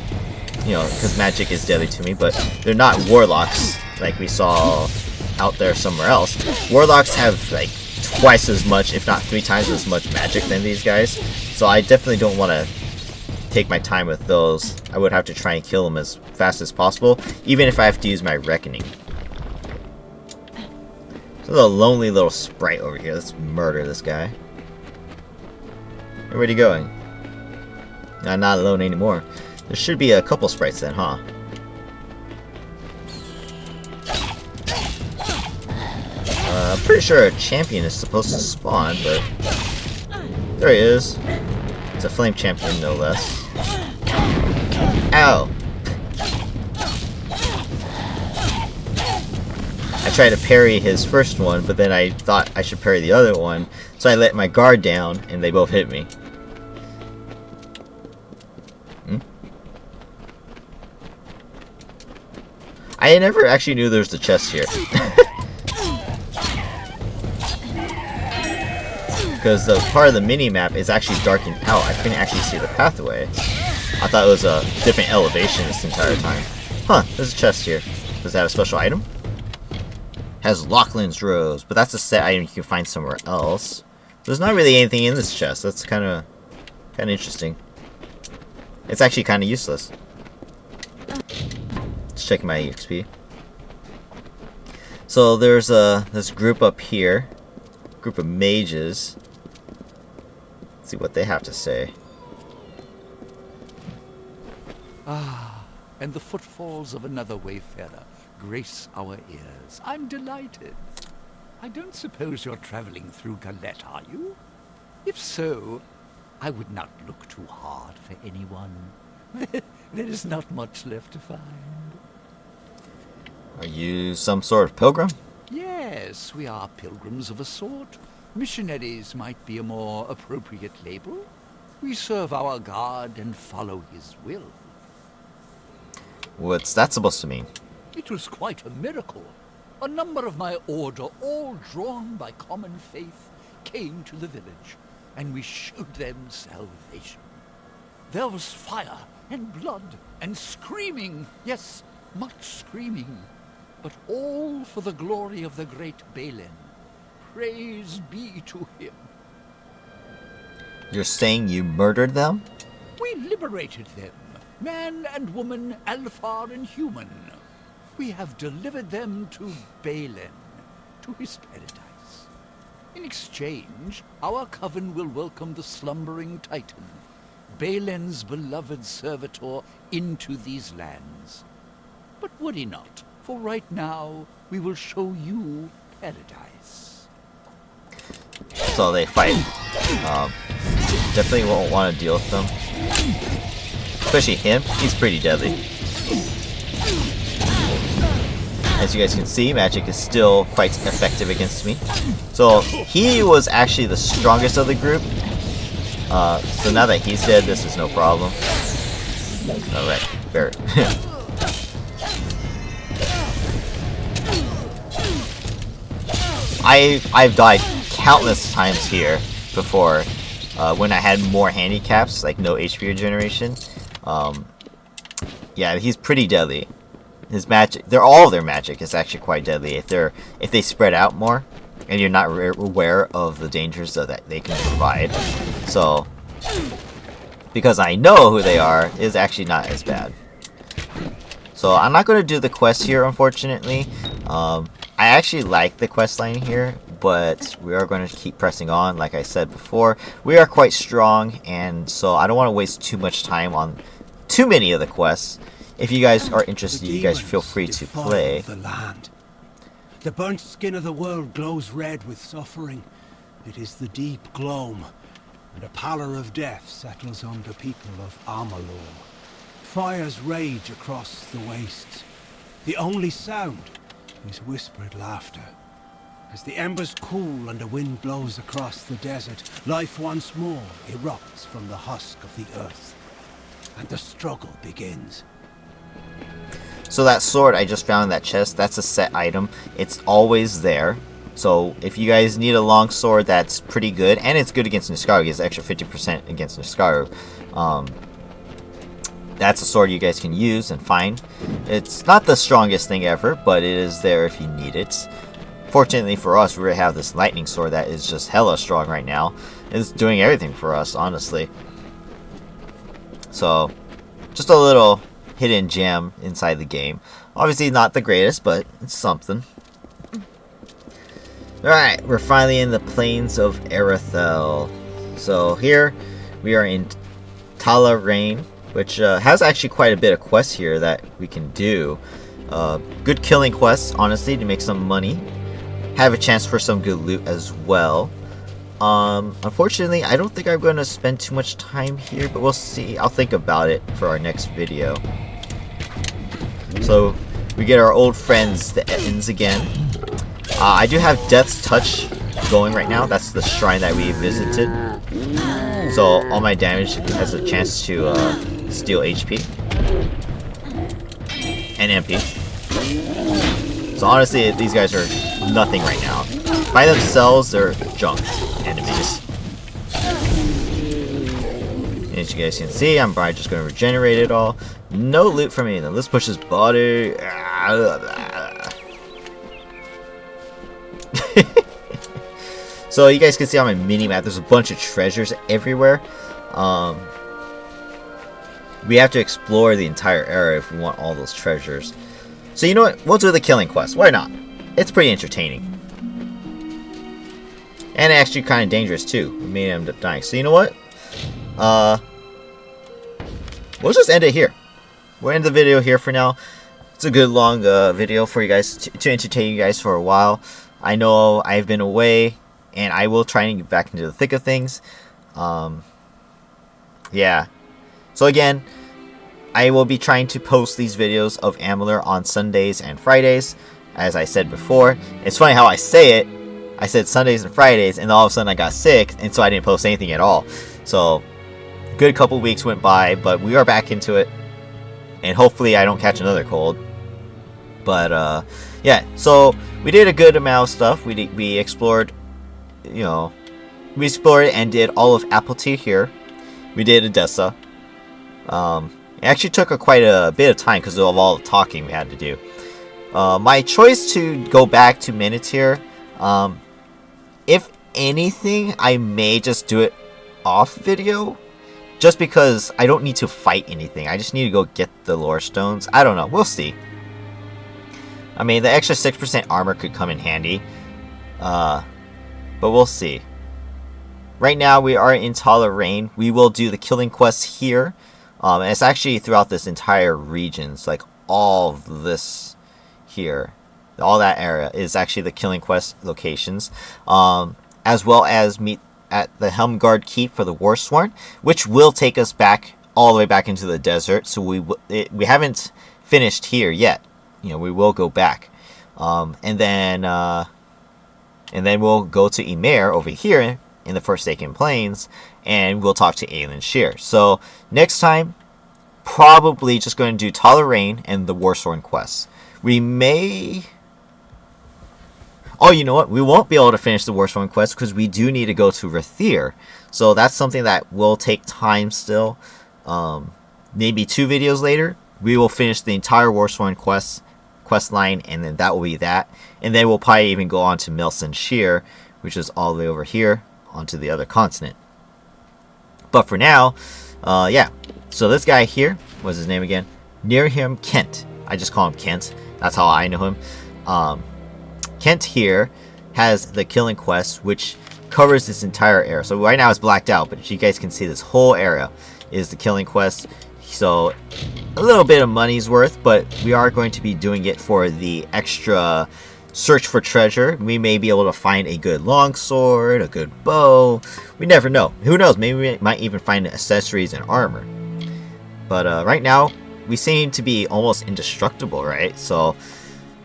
you know, because magic is deadly to me, but they're not warlocks like we saw out there somewhere else. Warlocks have like twice as much, if not 3 times as much magic than these guys. So I definitely don't want to take my time with those. I would have to try and kill them as fast as possible, even if I have to use my reckoning. There's a little lonely little sprite over here. Let's murder this guy. Where'd he going? I'm not alone anymore. There should be a couple sprites then, huh? I'm pretty sure a champion is supposed to spawn, but there he is. It's a flame champion, no less. Ow! I tried to parry his first one, but then I thought I should parry the other one, so I let my guard down, and they both hit me. I never actually knew there was a chest here. Because the part of the mini-map is actually darkened out. I couldn't actually see the pathway. I thought it was a different elevation this entire time. Huh, there's a chest here. Does it have a special item? Has Lachlan's Rose, but that's a set item you can find somewhere else. There's not really anything in this chest. That's kind of interesting. It's actually kind of useless. Let's check my EXP. So there's this group up here, group of mages. Let's see what they have to say.
Ah, and the footfalls of another wayfarer grace our ears. I'm delighted. I don't suppose you're traveling through Galette, are you? If so, I would not look too hard for anyone. There is not much left to find.
Are you some sort of pilgrim?
Yes, we are pilgrims of a sort. Missionaries might be a more appropriate label. We serve our God and follow his will.
What's that supposed to mean?
It was quite a miracle. A number of my order, all drawn by common faith, came to the village, and we showed them salvation. There was fire and blood and screaming, yes, much screaming, but all for the glory of the great Balin. Praise be to him.
You're saying you murdered them?
We liberated them, man and woman, Alfar and human. We have delivered them to Balin, to his paradise. In exchange, our coven will welcome the slumbering Titan, Balin's beloved servitor, into these lands. But would he not? For right now, we will show you paradise.
So they fight. Definitely won't want to deal with them. Especially him. He's pretty deadly. As you guys can see, magic is still quite effective against me. So he was actually the strongest of the group. So now that he's dead, this is no problem. Alright, bear. I've died countless times here before when I had more handicaps, like no HP regeneration. Yeah, he's pretty deadly. His magic, all of their magic is actually quite deadly if they spread out more, and you're not aware of the dangers that they can provide. So, because I know who they are, is actually not as bad. So I'm not going to do the quest here, unfortunately. I actually like the quest line here, but we are going to keep pressing on. Like I said before, we are quite strong, and so I don't want to waste too much time on too many of the quests. If you guys are interested, you guys feel free to play.
The land. The burnt skin of the world glows red with suffering. It is the deep gloam, and a pallor of death settles on the people of Amalur. Fires rage across the wastes. The only sound is whispered laughter. As the embers cool and the wind blows across the desert, life once more erupts from the husk of the earth, and the struggle begins.
So that sword I just found in that chest, that's a set item. It's always there. So if you guys need a long sword that's pretty good, and it's good against Niskaru, it gives extra 50% against Niskaru. That's a sword you guys can use and find. It's not the strongest thing ever, but it is there if you need it. Fortunately for us, we have this lightning sword that is just hella strong right now. It's doing everything for us, honestly. So, just a little hidden gem inside the game. Obviously not the greatest, but it's something. Alright, we're finally in the plains of Arethel. So here, we are in Tala Rain, which has actually quite a bit of quests here that we can do. Good killing quests, honestly, to make some money. Have a chance for some good loot as well. Unfortunately, I don't think I'm going to spend too much time here, but we'll see. I'll think about it for our next video. So, we get our old friends, the Ettins, again. I do have Death's Touch going right now. That's the shrine that we visited. So, all my damage has a chance to steal HP and MP. So honestly, these guys are nothing right now. By themselves, they're junk enemies. And as you guys can see, I'm probably just going to regenerate it all. No loot from me. Let's push this body. So you guys can see on my mini-map, there's a bunch of treasures everywhere. We have to explore the entire area if we want all those treasures. So you know what? We'll do the killing quest. Why not? It's pretty entertaining. And actually kind of dangerous too. We may end up dying. So you know what? We'll just end it here. We'll end the video here for now. It's a good long video for you guys to entertain you guys for a while. I know I've been away, and I will try and get back into the thick of things. Yeah. So again, I will be trying to post these videos of Amalur on Sundays and Fridays, as I said before. It's funny how I say it. I said Sundays and Fridays, and all of a sudden I got sick, and so I didn't post anything at all. So, good couple weeks went by, but we are back into it, and hopefully I don't catch another cold. But, yeah, so we did a good amount of stuff. We explored, you know, we explored and did all of Apotyre here. We did Adessa. It actually took quite a bit of time because of all the talking we had to do. My choice to go back to Menetyre, if anything, I may just do it off video. Just because I don't need to fight anything. I just need to go get the lore stones. I don't know. We'll see. I mean, the extra 6% armor could come in handy. But we'll see. Right now, we are in Amalur. We will do the killing quest here. And it's actually throughout this entire region. It's like all of this here. All that area is actually the killing quest locations. As well as meet at the Helmgard Keep for the Warsworn, which will take us back all the way back into the desert. So we haven't finished here yet. You know, we will go back, and then we'll go to Ymir over here in the Forsaken Plains, and we'll talk to Aelin Shear. So next time, probably just going to do Amalur and the Warsworn quests. We may. Oh, you know what? We won't be able to finish the Warsworn quest because we do need to go to Menetyre. So that's something that will take time still. Maybe 2 videos later, we will finish the entire Warsworn quest line, and then that will be that. And then we'll probably even go on to Melson Shear, which is all the way over here onto the other continent. But for now, yeah. So this guy here, what's his name again? Near him, Kent. I just call him Kent. That's how I know him. Kent here has the killing quest, which covers this entire area. So right now it's blacked out, but you guys can see this whole area is the killing quest. So a little bit of money's worth, but we are going to be doing it for the extra search for treasure. We may be able to find a good longsword, a good bow. We never know. Who knows? Maybe we might even find accessories and armor. But right now, we seem to be almost indestructible, right? So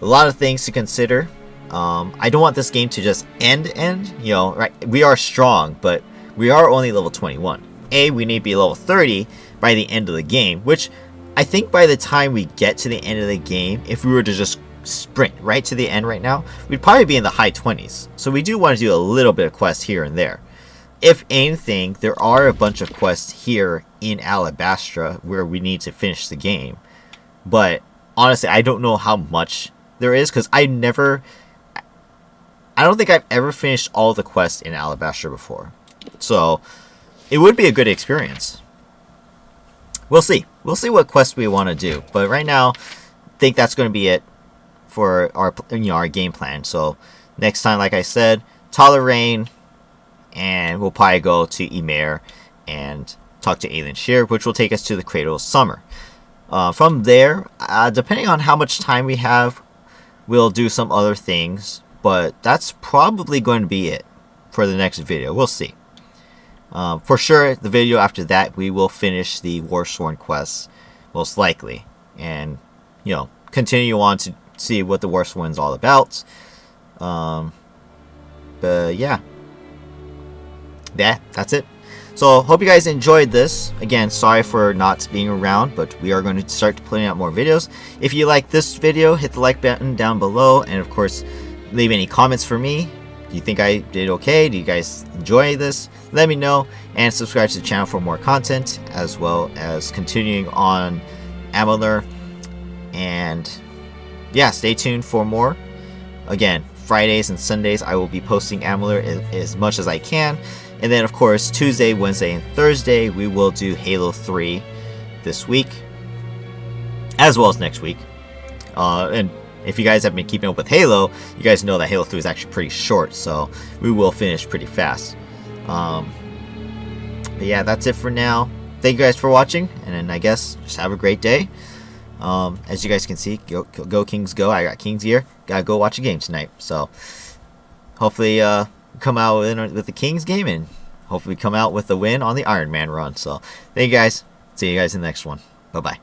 a lot of things to consider. I don't want this game to just end, you know, right? We are strong, but we are only level 21. We need to be level 30 by the end of the game, which I think by the time we get to the end of the game, if we were to just sprint right to the end right now, we'd probably be in the high 20s. So we do want to do a little bit of quests here and there. If anything, there are a bunch of quests here in Alabastra where we need to finish the game. But honestly, I don't know how much there is, because I don't think I've ever finished all the quests in Alabastra before. So it would be a good experience. We'll see. We'll see what quests we want to do. But right now, I think that's going to be it for our, our game plan. So next time, like I said, Amalur, and we'll probably go to Ymir and talk to Aelin Shear, which will take us to the Cradle of Summer. From there, depending on how much time we have, we'll do some other things. But that's probably going to be it for the next video. We'll see. For sure, the video after that, we will finish the Warsworn quests, most likely. And, continue on to see what the Warsworn's all about. But, yeah. Yeah, that's it. So, hope you guys enjoyed this. Again, sorry for not being around, but we are going to start putting out more videos. If you like this video, hit the like button down below. And, of course, leave any comments for me. Do you think I did okay? Do you guys enjoy this? Let me know, and subscribe to the channel for more content, as well as continuing on Amalur. And yeah, stay tuned for more. Again, Fridays and Sundays I will be posting Amalur as much as I can. And then of course Tuesday, Wednesday, and Thursday we will do Halo 3 this week, as well as next week. And if you guys have been keeping up with Halo, you guys know that Halo 3 is actually pretty short, so we will finish pretty fast. But yeah, that's it for now. Thank you guys for watching, and then I guess just have a great day. As you guys can see, go Kings go. I got Kings gear. Gotta go watch a game tonight. So hopefully come out with the Kings game, and hopefully come out with a win on the Ironman run. So thank you guys. See you guys in the next one. Bye bye.